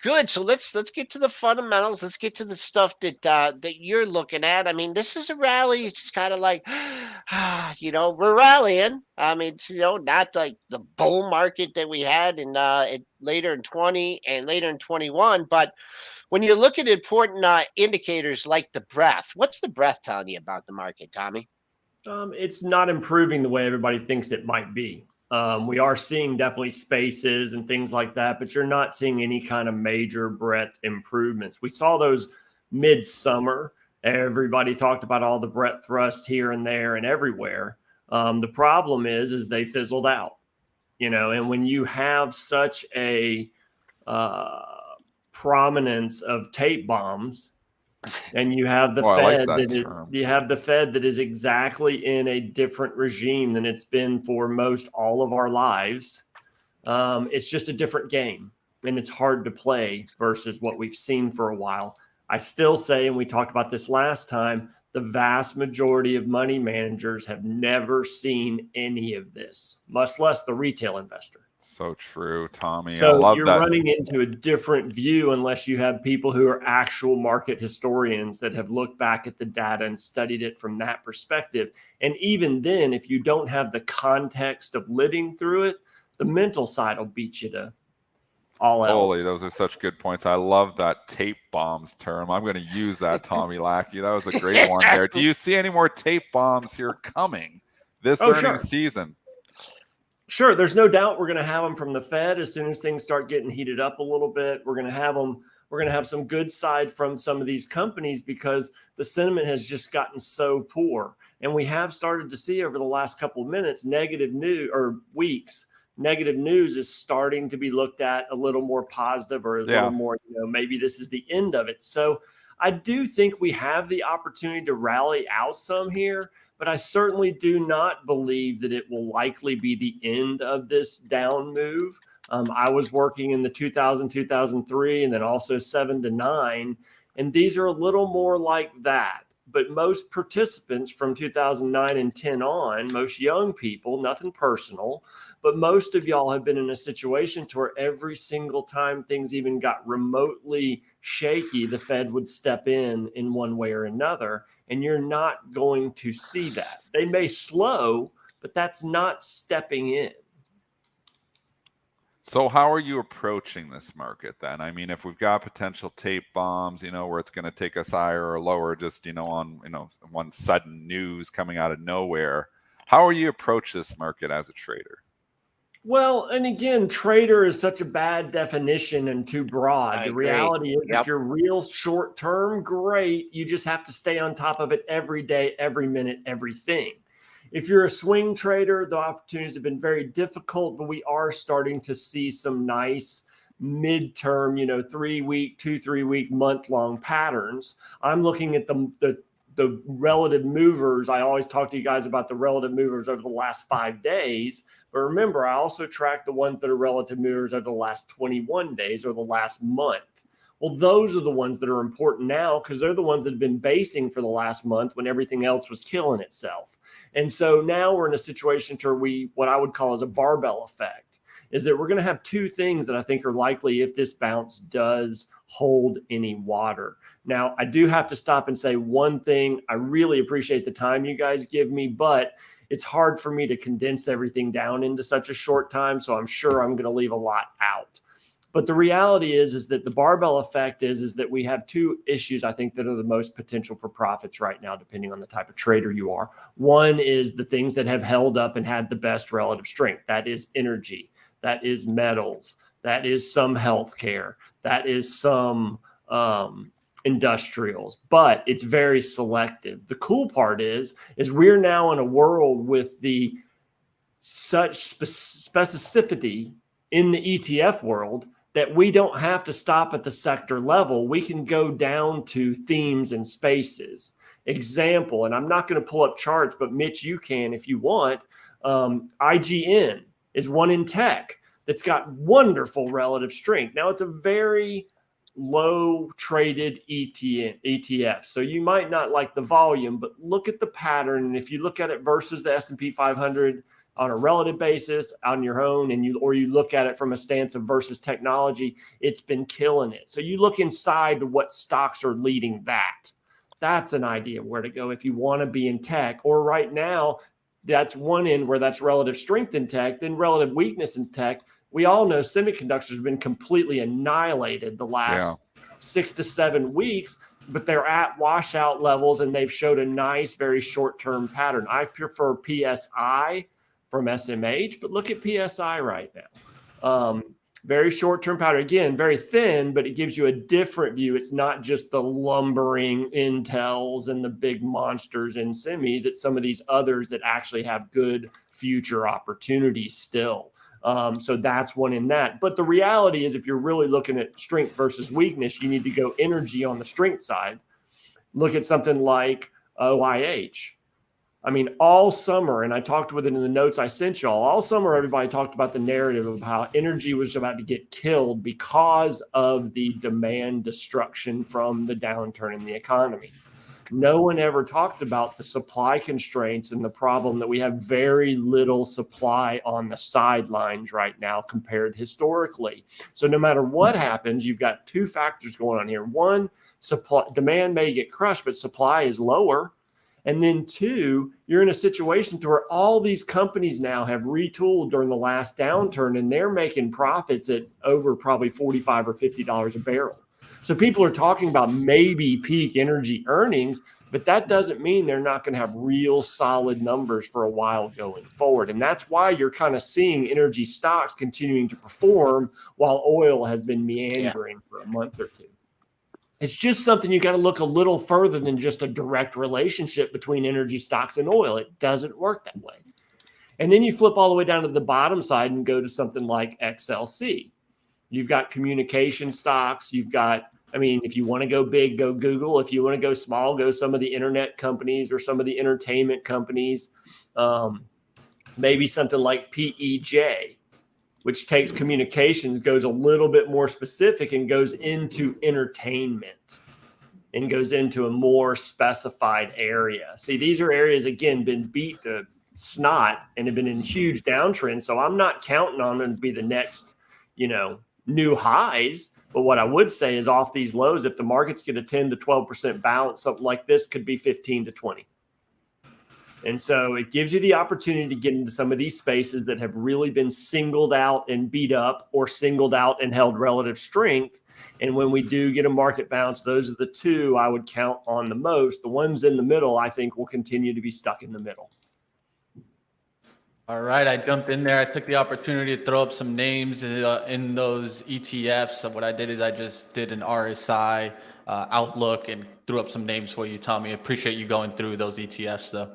Good. So let's get to the fundamentals. Let's get to the stuff that you're looking at. I mean, this is a rally. It's kind of like, we're rallying. I mean, it's not like the bull market that we had in later in 20 and later in 21. But when you look at important indicators like the breadth, what's the breadth telling you about the market, Tommy? It's not improving the way everybody thinks it might be. We are seeing definitely spaces and things like that, but you're not seeing any kind of major breadth improvements. We saw those midsummer. Everybody talked about all the breadth thrust here and there and everywhere. The problem is they fizzled out, and when you have such a prominence of tape bombs, and you have the Oh, I like Fed that term. you have the Fed that is exactly in a different regime than it's been for most all of our lives. It's just a different game, and it's hard to play versus what we've seen for a while. I still say, and we talked about this last time, the vast majority of money managers have never seen any of this, much less the retail investor. So true, Tommy. I So love you're that. running into a different view unless you have people who are actual market historians that have looked back at the data and studied it from that perspective. And even then, if you don't have the context of living through it, the mental side will beat you to all Holy, else. those are such good points. I love that tape bombs term. I'm going to use that, Tommy Lackey. That was a great one there. Do you see any more tape bombs here coming this Oh, earnings sure. season? Sure. There's no doubt we're going to have them from the Fed as soon as things start getting heated up a little bit. We're going to have them. We're going to have some good side from some of these companies because the sentiment has just gotten so poor. And we have started to see over the last couple of minutes, negative news or weeks, negative news is starting to be looked at a little more positive or a little more, maybe this is the end of it. So I do think we have the opportunity to rally out some here, but I certainly do not believe that it will likely be the end of this down move. I was working in the 2000, 2003, and then also 7 to 9. And these are a little more like that. But most participants from 2009 and 10 on, most young people, nothing personal, but most of y'all have been in a situation to where every single time things even got remotely shaky, the Fed would step in one way or another. And you're not going to see that. They may slow, but that's not stepping in. So how are you approaching this market then? I mean, if we've got potential tape bombs, where it's going to take us higher or lower, just, on, one sudden news coming out of nowhere, how are you approach this market as a trader? Well, and again, trader is such a bad definition and too broad. The reality is if you're real short term, great. You just have to stay on top of it every day, every minute, everything. If you're a swing trader, the opportunities have been very difficult, but we are starting to see some nice midterm, 3-week, 2-3-week, month-long patterns. I'm looking at the relative movers. I always talk to you guys about the relative movers over the last 5 days. But remember, I also track the ones that are relative movers over the last 21 days or the last month. Well, those are the ones that are important now because they're the ones that have been basing for the last month when everything else was killing itself. And so now we're in a situation where what I would call as a barbell effect, is that we're going to have two things that I think are likely if this bounce does hold any water. Now, I do have to stop and say one thing. I really appreciate the time you guys give me, but it's hard for me to condense everything down into such a short time. So I'm sure I'm going to leave a lot out. But the reality is that the barbell effect is that we have two issues, I think, that are the most potential for profits right now, depending on the type of trader you are. One is the things that have held up and had the best relative strength. That is energy. That is metals. That is some healthcare. That is some industrials, but it's very selective. The cool part is we're now in a world with the such specificity in the ETF world that we don't have to stop at the sector level. We can go down to themes and spaces. Example, and I'm not going to pull up charts, but Mitch, you can if you want. IGN is one in tech that's got wonderful relative strength. Now, it's a very low traded ETF. So you might not like the volume, but look at the pattern. And if you look at it versus the S&P 500 on a relative basis on your own, and you look at it from a stance of versus technology, it's been killing it. So you look inside to what stocks are leading that. That's an idea of where to go if you want to be in tech. Or right now, that's one end where that's relative strength in tech, then relative weakness in tech. We all know semiconductors have been completely annihilated the last 6 to 7 weeks, but they're at washout levels and they've showed a nice, very short-term pattern. I prefer PSI from SMH, but look at PSI right now. Very short-term pattern. Again, very thin, but it gives you a different view. It's not just the lumbering Intels and the big monsters in semis. It's some of these others that actually have good future opportunities still. So that's one in that. But the reality is if you're really looking at strength versus weakness, you need to go energy on the strength side. Look at something like OIH. I mean, all summer, and I talked with it in the notes I sent y'all, all summer everybody talked about the narrative of how energy was about to get killed because of the demand destruction from the downturn in the economy. No one ever talked about the supply constraints and the problem that we have very little supply on the sidelines right now compared historically. So no matter what happens, you've got two factors going on here. One, demand may get crushed, but supply is lower. And then two, you're in a situation to where all these companies now have retooled during the last downturn and they're making profits at over probably $45 or $50 a barrel. So people are talking about maybe peak energy earnings, but that doesn't mean they're not going to have real solid numbers for a while going forward. And that's why you're kind of seeing energy stocks continuing to perform while oil has been meandering for a month or two. It's just something you got to look a little further than just a direct relationship between energy stocks and oil. It doesn't work that way. And then you flip all the way down to the bottom side and go to something like XLC. You've got communication stocks. You've got, I mean, if you want to go big, go Google. If you want to go small, go some of the internet companies or some of the entertainment companies. Maybe something like PEJ, which takes communications, goes a little bit more specific and goes into entertainment and goes into a more specified area. See, these are areas, again, been beat to snot and have been in huge downtrends. So I'm not counting on them to be the next, new highs. But what I would say is off these lows, if the markets get a 10 to 12% bounce, something like this could be 15 to 20. And so it gives you the opportunity to get into some of these spaces that have really been singled out and beat up or singled out and held relative strength. And when we do get a market bounce, those are the two I would count on the most. The ones in the middle, I think, will continue to be stuck in the middle. All right, I jumped in there. I took the opportunity to throw up some names in those ETFs. So what I did is I just did an RSI outlook and threw up some names for you, Tommy. I appreciate you going through those ETFs, though.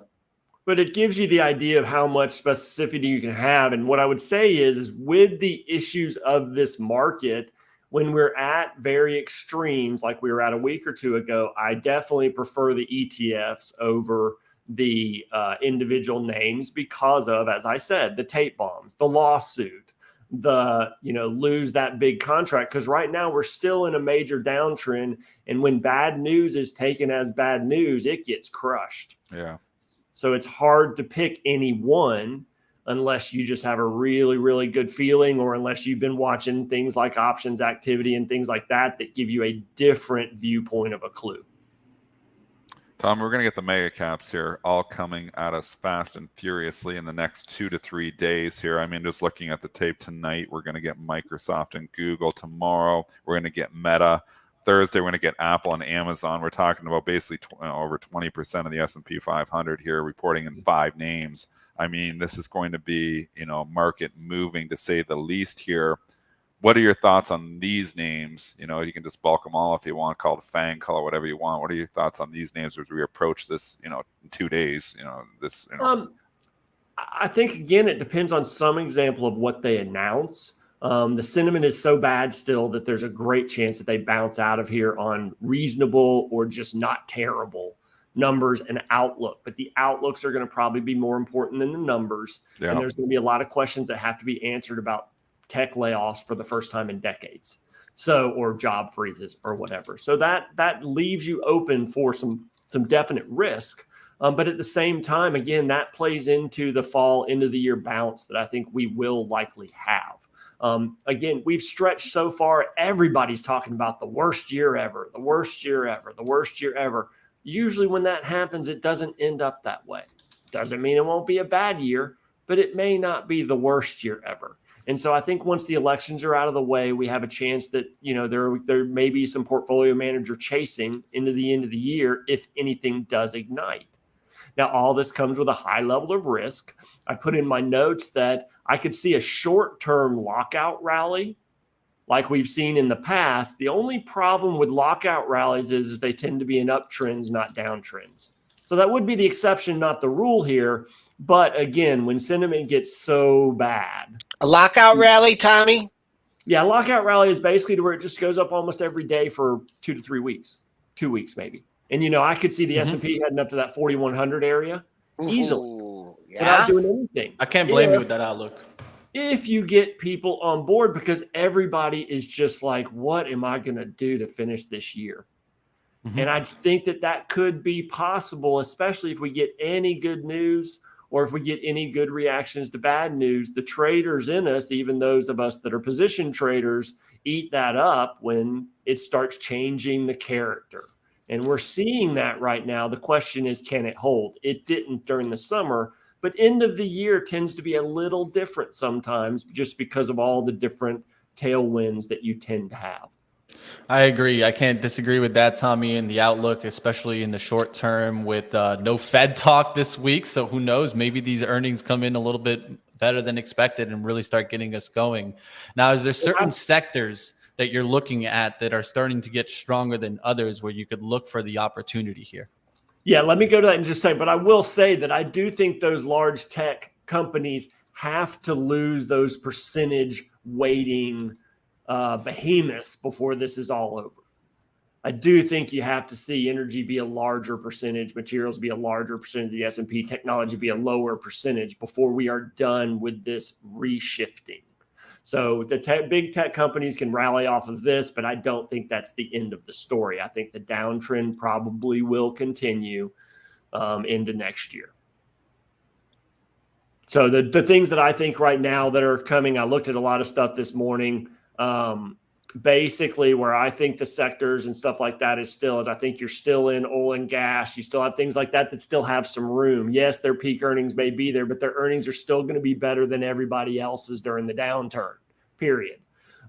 But it gives you the idea of how much specificity you can have. And what I would say is with the issues of this market, when we're at very extremes, like we were at a week or two ago, I definitely prefer the ETFs over the individual names because of, as I said, the tape bombs, the lawsuit, the, lose that big contract. Because right now we're still in a major downtrend. And when bad news is taken as bad news, it gets crushed. Yeah. So it's hard to pick any one unless you just have a really, really good feeling, or unless you've been watching things like options activity and things like that give you a different viewpoint of a clue. Tom, we're going to get the mega caps here all coming at us fast and furiously in the next 2 to 3 days here. I mean, just looking at the tape tonight, we're going to get Microsoft and Google. Tomorrow, we're going to get Meta. Thursday, we're going to get Apple and Amazon. We're talking about basically over 20% of the S&P 500 here reporting in 5 names. I mean, this is going to be, market moving to say the least here. What are your thoughts on these names? You can just bulk them all if you want, call it FANG, call it whatever you want. What are your thoughts on these names as we approach this, in 2 days, this, I think, again, it depends on some example of what they announce. The sentiment is so bad still that there's a great chance that they bounce out of here on reasonable or just not terrible numbers and outlook. But the outlooks are going to probably be more important than the numbers. Yeah. And there's going to be a lot of questions that have to be answered about tech layoffs for the first time in decades. So, or job freezes or whatever. So that leaves you open for some definite risk. But at the same time, again, that plays into the fall end of the year bounce that I think we will likely have. Again, we've stretched so far. Everybody's talking about the worst year ever, the worst year ever, the worst year ever. Usually when that happens, it doesn't end up that way. Doesn't mean it won't be a bad year, but it may not be the worst year ever. And so I think once the elections are out of the way, we have a chance that, there may be some portfolio manager chasing into the end of the year if anything does ignite. Now, all this comes with a high level of risk. I put in my notes that I could see a short-term lockout rally like we've seen in the past. The only problem with lockout rallies is they tend to be in uptrends, not downtrends. So that would be the exception, not the rule here. But again, when sentiment gets so bad. A lockout rally, Tommy? Yeah, lockout rally is basically to where it just goes up almost every day for 2 to 3 weeks, 2 weeks maybe. And, I could see the S&P heading up to that 4,100 area easily without doing anything. I can't blame you with that outlook. If you get people on board, because everybody is just like, what am I going to do to finish this year? Mm-hmm. And I think that could be possible, especially if we get any good news or if we get any good reactions to bad news. The traders in us, even those of us that are position traders, eat that up when it starts changing the character. And we're seeing that right now. The question is, can it hold? It didn't during the summer, but end of the year tends to be a little different sometimes just because of all the different tailwinds that you tend to have. I agree. I can't disagree with that, Tommy, and the outlook, especially in the short term with no Fed talk this week. So who knows, maybe these earnings come in a little bit better than expected and really start getting us going. Now, is there certain sectors that you're looking at that are starting to get stronger than others where you could look for the opportunity here? Yeah, let me go to that and just say, but I will say that I do think those large tech companies have to lose those percentage weighting behemoths before this is all over. I do think you have to see energy be a larger percentage, materials be a larger percentage, the S&P, technology be a lower percentage before we are done with this reshifting. So the big tech companies can rally off of this, but I don't think that's the end of the story. I think the downtrend probably will continue into next year. So the things that I think right now that are coming, I looked at a lot of stuff this morning. Basically where I think the sectors and stuff like that is I think you're still in oil and gas. You still have things like that still have some room. Yes, their peak earnings may be there, but their earnings are still going to be better than everybody else's during the downturn, period.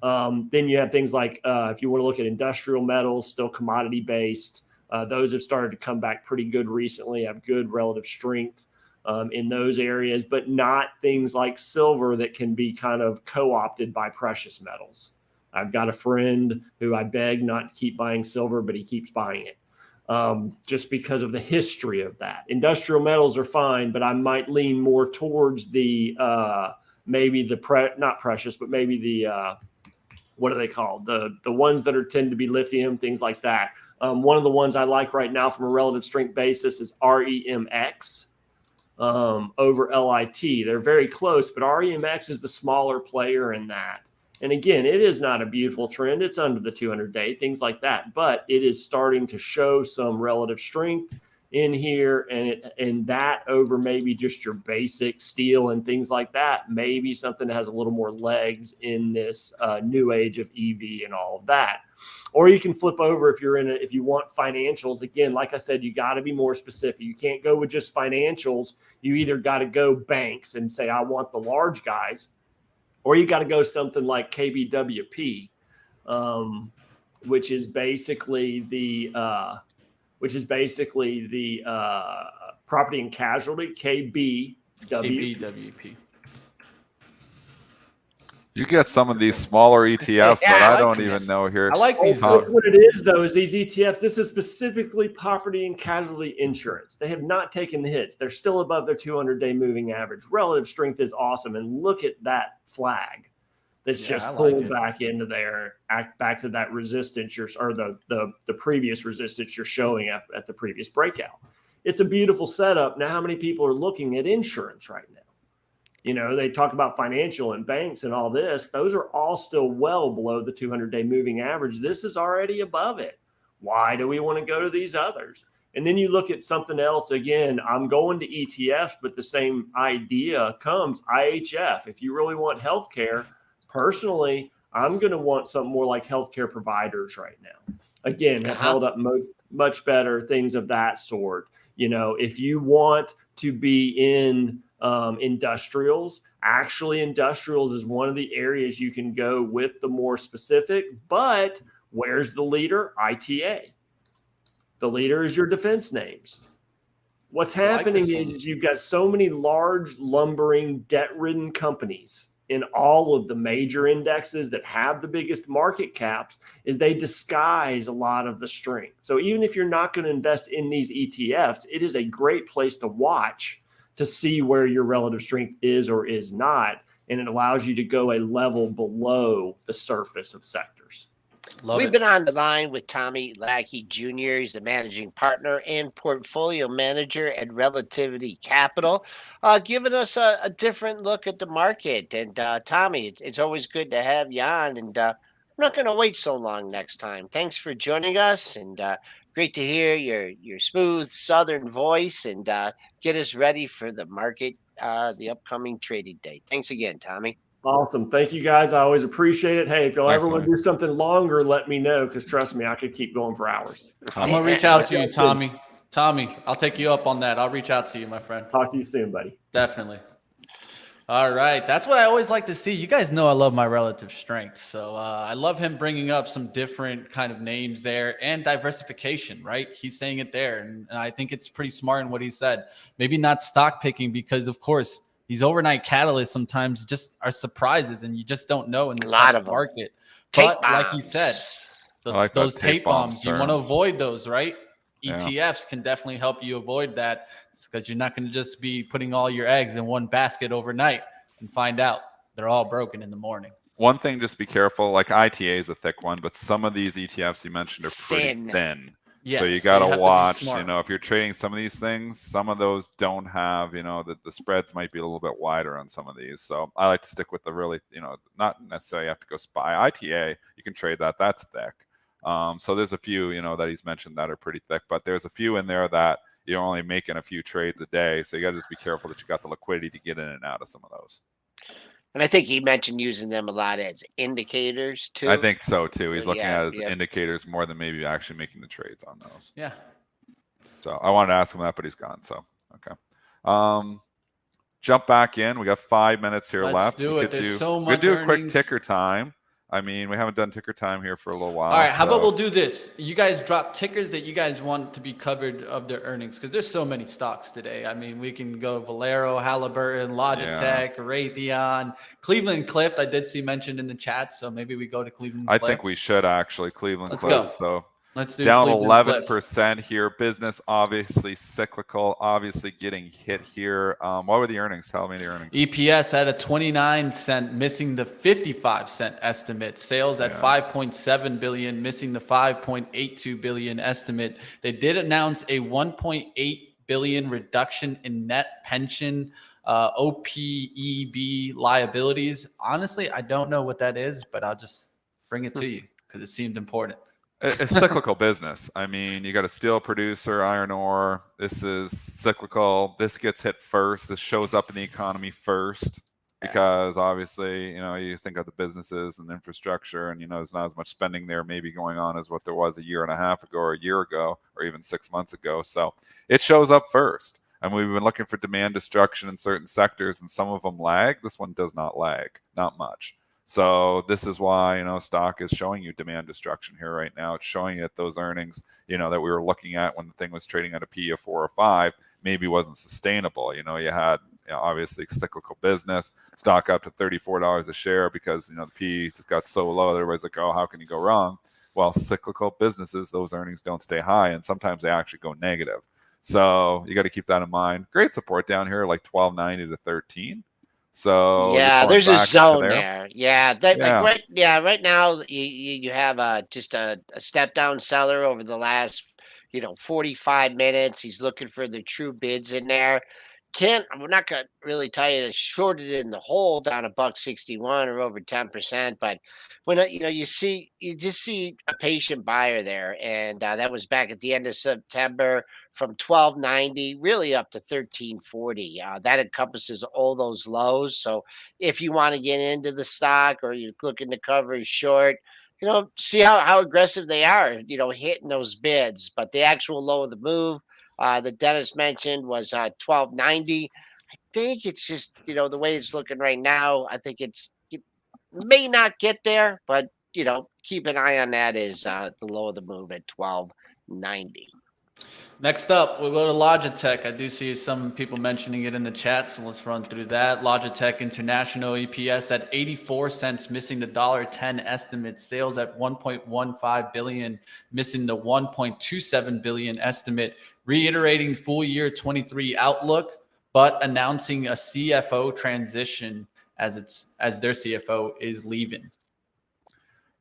Then you have things like, if you want to look at industrial metals, still commodity based. Those have started to come back pretty good recently, have good relative strength in those areas, but not things like silver that can be kind of co-opted by precious metals. I've got a friend who I beg not to keep buying silver, but he keeps buying it. just because of the history of that. Industrial metals are fine, but I might lean more towards the maybe the not precious, but maybe the what are they called? The ones that tend to be lithium, things like that. One of the ones I like right now from a relative strength basis is REMX over LIT. They're very close, but REMX is the smaller player in that. And again, it is not a beautiful trend. It's under the 200-day, things like that. But it is starting to show some relative strength in here, and that over maybe just your basic steel and things like that. Maybe something that has a little more legs in this new age of EV and all of that. Or you can flip over if you want financials. Again, like I said, you got to be more specific. You can't go with just financials. You either got to go banks and say, I want the large guys, or you got to go something like KBWP, which is basically the property and casualty, KBWP. You get some of these smaller ETFs that I don't even know here. I like these. That's what it is, though, is these ETFs. This is specifically property and casualty insurance. They have not taken the hits. They're still above their 200-day moving average. Relative strength is awesome. And look at that flag that's just pulled back into there, back to that resistance or the previous resistance you're showing up at the previous breakout. It's a beautiful setup. Now, how many people are looking at insurance right now? You know, they talk about financial and banks and all this. Those are all still well below the 200-day moving average. This is already above it. Why do we want to go to these others? And then you look at something else. Again, I'm going to ETFs, but the same idea comes IHF. If you really want healthcare, personally, I'm going to want something more like healthcare providers right now. Again, have held up much better, things of that sort. You know, if you want to be in industrials, actually industrials is one of the areas you can go with the more specific, but where's the leader? ITA. The leader is your defense names. What's happening is you've got so many large lumbering debt-ridden companies in all of the major indexes that have the biggest market caps is they disguise a lot of the strength. So even if you're not going to invest in these ETFs, it is a great place to watch to see where your relative strength is or is not. And it allows you to go a level below the surface of sectors. We've been on the line with Tommy Lackey Jr. He's the managing partner and portfolio manager at Relativity Capital, giving us a different look at the market. And Tommy, it's always good to have you on. And I'm not going to wait so long next time. Thanks for joining us, and great to hear your smooth Southern voice and get us ready for the market, the upcoming trading day. Thanks again, Tommy. Awesome. Thank you, guys. I always appreciate it. Hey, if y'all ever want to do something longer, let me know, because trust me, I could keep going for hours. I'm going to reach out to you, Tommy. Tommy, I'll take you up on that. I'll reach out to you, my friend. Talk to you soon, buddy. Definitely. All right. That's what I always like to see. You guys know I love my relative strength. So I love him bringing up some different kind of names there and diversification, right? He's saying it there. And I think it's pretty smart in what he said. Maybe not stock picking because, of course, these overnight catalysts sometimes just are surprises and you just don't know in the stock market. But like you said, those tape bombs, you want to avoid those, right? Yeah. ETFs can definitely help you avoid that because you're not going to just be putting all your eggs in one basket overnight and find out they're all broken in the morning. One thing, just be careful, like ITA is a thick one, but some of these ETFs you mentioned are pretty thin. Yes, so you got to watch, you know, if you're trading some of these things, some of those don't have, you know, the spreads might be a little bit wider on some of these. So I like to stick with the really, you know, not necessarily have to go SPY. ITA, you can trade that. That's thick. So there's a few, you know, that he's mentioned that are pretty thick, but there's a few in there that you're only making a few trades a day. So you got to just be careful that you got the liquidity to get in and out of some of those. And I think he mentioned using them a lot as indicators too. I think so too. He's looking at it as indicators more than maybe actually making the trades on those. Yeah. So I wanted to ask him that, but he's gone. So, okay. Jump back in. We got 5 minutes here left. Do it. There's so much. We could do a quick ticker time. I mean, we haven't done ticker time here for a little while. All right, how about we'll do this? You guys drop tickers that you guys want to be covered of their earnings, because there's so many stocks today. I mean, we can go Valero, Halliburton, Logitech, Raytheon, Cleveland Cliff. I did see mentioned in the chat, so maybe we go to Cleveland Cliff. I think we should actually. Cleveland Let's Cliff. go. So Let's do down Cleveland Cliff. 11% here. Business obviously cyclical, obviously getting hit here. What were the earnings? Tell me the earnings. EPS at a 29-cent, missing the 55-cent estimate. Sales at 5.7 billion, missing the 5.82 billion estimate. They did announce a 1.8 billion reduction in net pension OPEB liabilities. Honestly, I don't know what that is, but I'll just bring it to you because it seemed important. It's cyclical business. I mean, you got a steel producer, iron ore. This is cyclical. This gets hit first. This shows up in the economy first because obviously, you think of the businesses and infrastructure, and there's not as much spending there maybe going on as what there was a year and a half ago or a year ago or even 6 months ago. So it shows up first. And we've been looking for demand destruction in certain sectors, and some of them lag. This one does not lag, not much. So this is why, stock is showing you demand destruction here right now. It's showing it those earnings, that we were looking at when the thing was trading at a PE of 4 or 5, maybe wasn't sustainable. You had obviously cyclical business, stock up to $34 a share because, the PE just got so low that everybody's like, oh, how can you go wrong? Well, cyclical businesses, those earnings don't stay high, and sometimes they actually go negative. So you got to keep that in mind. Great support down here, like 12.90 to 13. So yeah, there's a zone there. Yeah, right now you have just a step down seller over the last 45 minutes. He's looking for the true bids in there. We're not gonna really tell you to short it in the hole down $1.61 or over 10%, but when you just see a patient buyer there, and that was back at the end of September from 12.90 really up to 13.40. That encompasses all those lows. So if you want to get into the stock or you're looking to cover a short, see how aggressive they are, hitting those bids. But the actual low of the move that Dennis mentioned was 12.90. I think it's just the way it's looking right now. I think it may not get there, but keep an eye on that. Is the low of the move at 12.90. Next up, we'll go to Logitech. I do see some people mentioning it in the chat, so let's run through that. Logitech International EPS at 84 cents, missing the $1.10 estimate. Sales at 1.15 billion, missing the 1.27 billion estimate. Reiterating full year 23 outlook, but announcing a CFO transition as their CFO is leaving.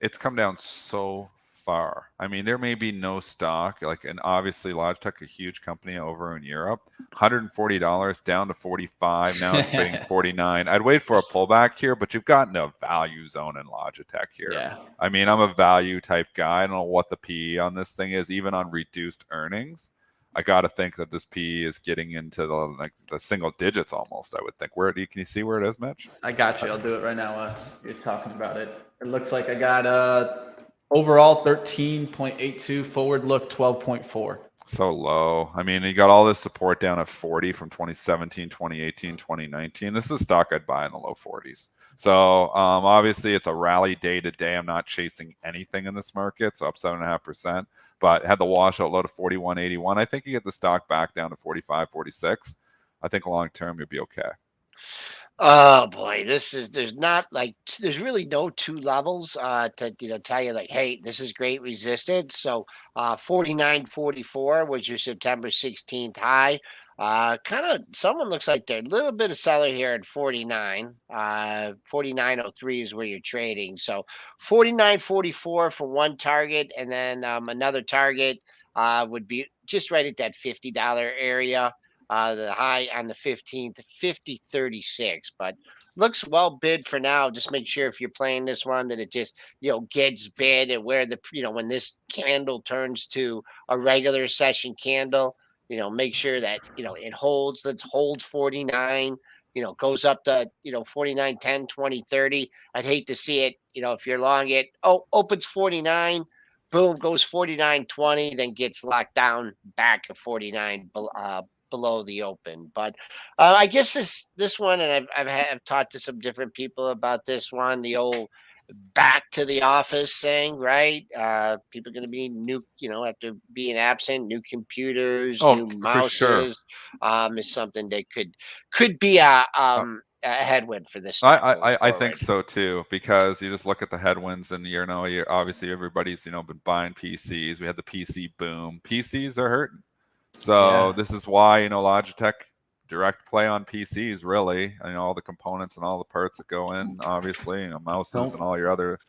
It's come down so far. I mean, there may be no stock, and obviously Logitech, a huge company over in Europe, $140 down to 45. Now it's trading 49. I'd wait for a pullback here, but you've gotten a value zone in Logitech here. Yeah. I mean, I'm a value type guy. I don't know what the PE on this thing is, even on reduced earnings. I got to think that this PE is getting into the single digits almost, I would think. Can you see where it is, Mitch? I got you. I'll do it right now. You're talking about it. It looks like I got overall 13.82, forward look 12.4. So low. I mean, you got all this support down at 40 from 2017, 2018, 2019. This is a stock I'd buy in the low 40s. So obviously it's a rally day to day. I'm not chasing anything in this market. So up 7.5%, but had the washout low to 41.81. I think you get the stock back down to 45, 46. I think long term you'll be okay. Oh boy, there's really no two levels to tell you like, hey, this is great resistance. So 49.44 was your September 16th high. Kind of someone looks like they're a little bit of seller here at 49. 49.03 is where you're trading. So 49.44 for one target, and then another target would be just right at that $50 area. The high on the 15th, 50.36, but looks well bid for now. Just make sure if you're playing this one that it just, gets bid, and where when this candle turns to a regular session candle, make sure that, it holds. Let's hold 49, goes up to, 49, 10, 20, 30. I'd hate to see it, if you're long it, opens 49, boom, goes 49.20, then gets locked down back at 49 below the open. But I guess this one, and I've talked to some different people about this one, the old back to the office thing, right? People are going to be new, after being absent, new computers, new mouses, is something that could be a headwind for this stock going I forward. think so too, because you just look at the headwinds, and obviously everybody's been buying PCs. We had the PC boom. PCs are hurting, so this is why Logitech direct play on PCs, really. All the components and all the parts that go in, obviously, mouses and all your other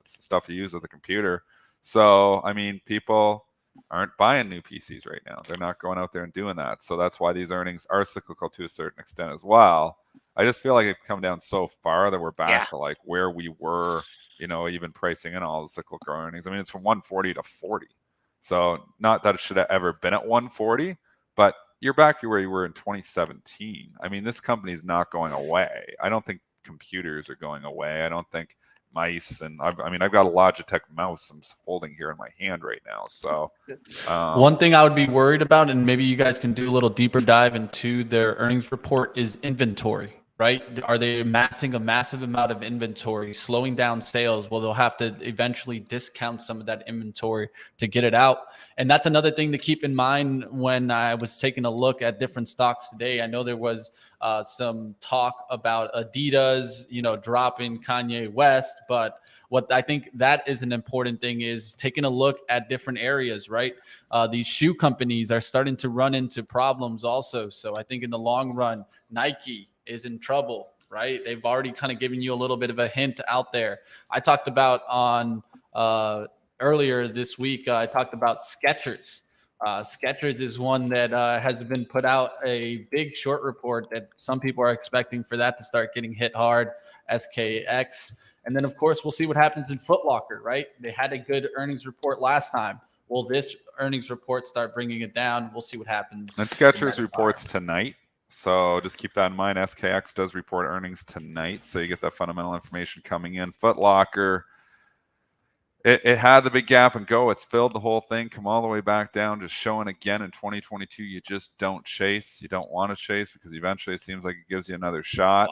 stuff you use with a computer. So I mean, people aren't buying new PCs right now. They're not going out there and doing that. So that's why these earnings are cyclical to a certain extent as well. I just feel like it's come down so far that we're back to like where we were, even pricing in all the cyclical earnings. I mean, it's from 140 to 40. So not that it should have ever been at 140, but you're back to where you were in 2017. I mean, this company is not going away. I don't think computers are going away. I don't think mice, and I've got a Logitech mouse I'm holding here in my hand right now. So one thing I would be worried about, and maybe you guys can do a little deeper dive into their earnings report, is inventory. Right? Are they amassing a massive amount of inventory, slowing down sales? Well, they'll have to eventually discount some of that inventory to get it out. And that's another thing to keep in mind when I was taking a look at different stocks today. I know there was some talk about Adidas, dropping Kanye West, but what I think that is an important thing is taking a look at different areas, right? These shoe companies are starting to run into problems also. So I think in the long run, Nike is in trouble, right? They've already kind of given you a little bit of a hint out there. I talked about on earlier this week, I talked about Skechers. Skechers is one that has been put out a big short report that some people are expecting for that to start getting hit hard, SKX. And then, of course, we'll see what happens in Foot Locker, right? They had a good earnings report last time. Will this earnings report start bringing it down? We'll see what happens. And Skechers reports tonight. So just keep that in mind. SKX does report earnings tonight. So you get that fundamental information coming in. Foot Locker, it had the big gap and go. It's filled the whole thing, come all the way back down, just showing again in 2022. You just don't chase. You don't want to chase because eventually it seems like it gives you another shot.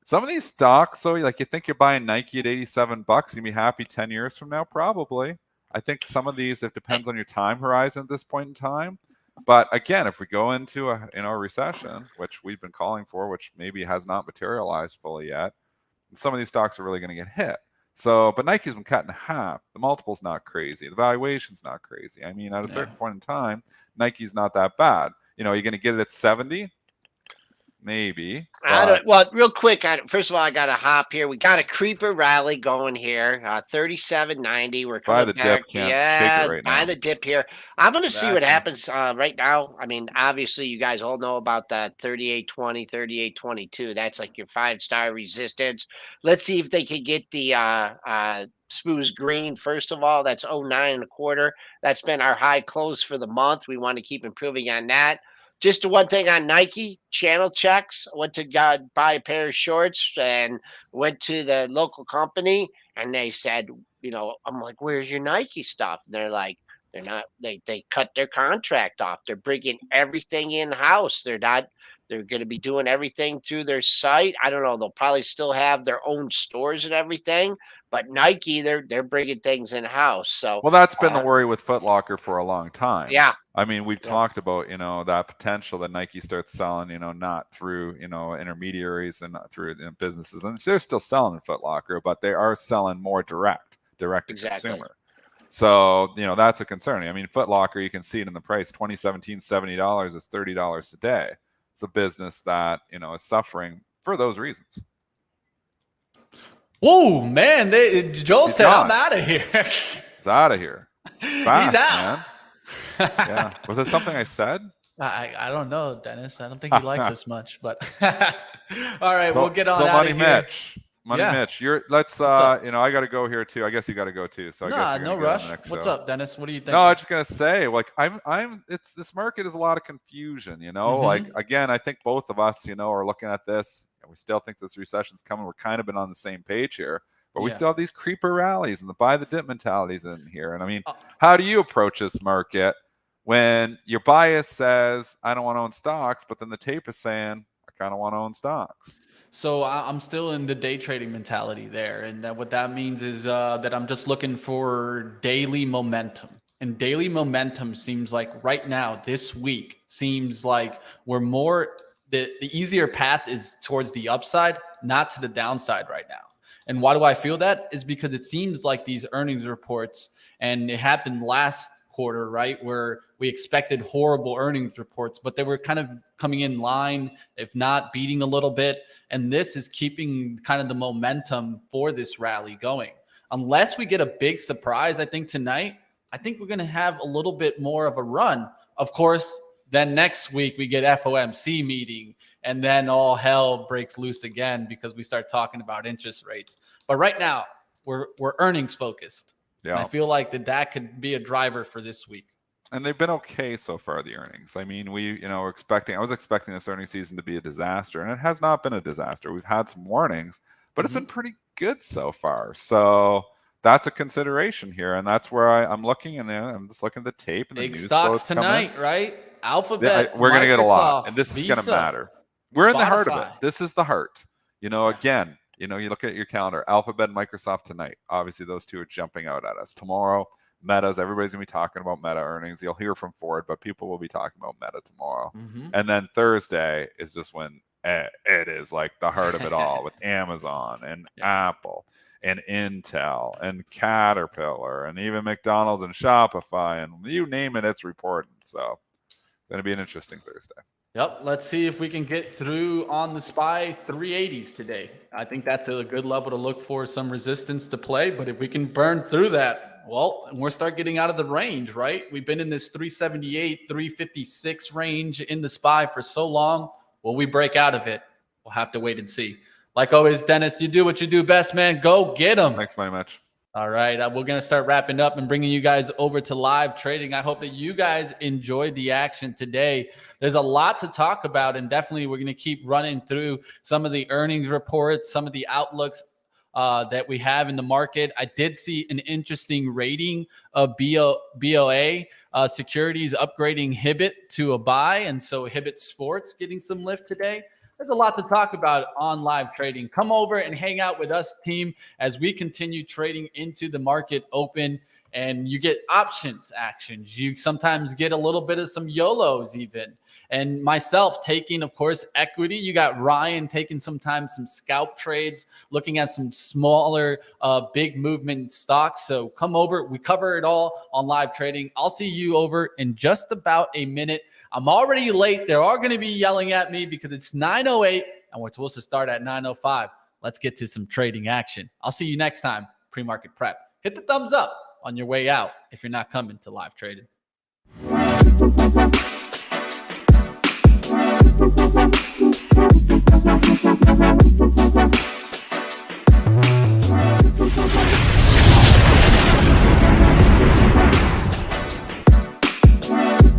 Some of these stocks, so like you think you're buying Nike at $87, you'd be happy 10 years from now? Probably. I think some of these, it depends on your time horizon at this point in time. But again, if we go into a recession, which we've been calling for, which maybe has not materialized fully yet, some of these stocks are really going to get hit. So, but Nike's been cut in half. The multiple's not crazy. The valuation's not crazy. I mean, at a certain point in time, Nike's not that bad. Are you going to get it at 70? Maybe. Well, real quick, first of all, I got to hop here. We got a creeper rally going here, 37.90. We're coming back. Buy the dip here. I'm going to see what happens right now. I mean, obviously, you guys all know about that 38.20, 38.22. That's like your 5-star resistance. Let's see if they can get the Spooz green. First of all, that's 09.25. That's been our high close for the month. We want to keep improving on that. Just one thing on Nike, channel checks. Went to buy a pair of shorts and went to the local company, and they said, I'm like, where's your Nike stuff? And they're like, they're not, they cut their contract off. They're bringing everything in-house. They're going to be doing everything through their site. I don't know. They'll probably still have their own stores and everything, but Nike, they're bringing things in-house. So, well, that's been the worry with Foot Locker for a long time. Yeah. I mean, we've talked about, that potential that Nike starts selling, not through, intermediaries and not through businesses. And they're still selling in Foot Locker, but they are selling more direct to consumer. So, that's a concern. I mean, Foot Locker, you can see it in the price, 2017, $70 is $30 today. It's a business that, is suffering for those reasons. Whoa, man. Joel said, I'm out of here. He's out of here. Fast, He's out. Man. Yeah. Was it something I said? I don't know, Dennis. I don't think he likes us much, but all right, we'll get on out Money of here. Mitch, let's I got to go here too. I guess you got to go too. So I guess you're no go rush. On the next What's show. up, Dennis? What do you think? No, I'm just gonna say, like, this market is a lot of confusion. Like, again, I think both of us, are looking at this, and we still think this recession's coming. We're kind of been on the same page here, but we still have these creeper rallies and the buy the dip mentalities in here. And I mean, how do you approach this market when your bias says I don't want to own stocks, but then the tape is saying I kind of want to own stocks? So I'm still in the day trading mentality there. And what that means is that I'm just looking for daily momentum. And daily momentum seems like right now, this week, seems like we're more the easier path is towards the upside, not to the downside right now. And why do I feel that? Is because it seems like these earnings reports, and it happened last quarter, right, where we expected horrible earnings reports, but they were kind of coming in line, if not beating a little bit. And this is keeping kind of the momentum for this rally going. Unless we get a big surprise, I think tonight, I think we're going to have a little bit more of a run. Of course, then next week we get FOMC meeting, and then all hell breaks loose again because we start talking about interest rates. But right now, we're earnings focused. Yeah. And I feel like that could be a driver for this week. And they've been okay so far, the earnings. I mean, I was expecting this earnings season to be a disaster, and it has not been a disaster. We've had some warnings, but it's been pretty good so far. So that's a consideration here, and that's where I'm looking, and I'm just looking at the tape and big the news stocks flows tonight, coming. right? Alphabet, we're going to get a lot, Microsoft, and this is Visa, going to matter. We're in the heart of it. Spotify. This is the heart. Again, you look at your calendar, Alphabet and Microsoft tonight. Obviously, those two are jumping out at us. Tomorrow, Meta's, everybody's going to be talking about Meta earnings. You'll hear from Ford, but people will be talking about Meta tomorrow. And then Thursday is just when it is like the heart of it all with Amazon and Apple and Intel and Caterpillar and even McDonald's and Shopify, and you name it, it's reporting. So it's going to be an interesting Thursday. Yep. Let's see if we can get through on the SPY 380s today. I think that's a good level to look for, some resistance to play. But if we can burn through that, well, and we'll start getting out of the range, right? We've been in this 378, 356 range in the SPY for so long. Will we break out of it? We'll have to wait and see. Like always, Dennis, you do what you do best, man. Go get them. Thanks very much. All right. We're going to start wrapping up and bringing you guys over to live trading. I hope that you guys enjoyed the action today. There's a lot to talk about, and definitely we're going to keep running through some of the earnings reports, some of the outlooks that we have in the market. I did see an interesting rating of BOA securities upgrading Hibbett to a buy, and so Hibbett Sports getting some lift today. There's a lot to talk about on live trading. Come over and hang out with us, team, as we continue trading into the market open, and you get options actions. You sometimes get a little bit of some YOLOs even. And myself taking, of course, equity. You got Ryan taking sometimes some scalp trades, looking at some smaller, big movement stocks. So come over. We cover it all on live trading. I'll see you over in just about a minute. I'm already late. They're all going to be yelling at me because it's 9:08 and we're supposed to start at 9:05. Let's get to some trading action. I'll see you next time. Pre-market prep. Hit the thumbs up on your way out if you're not coming to live trading.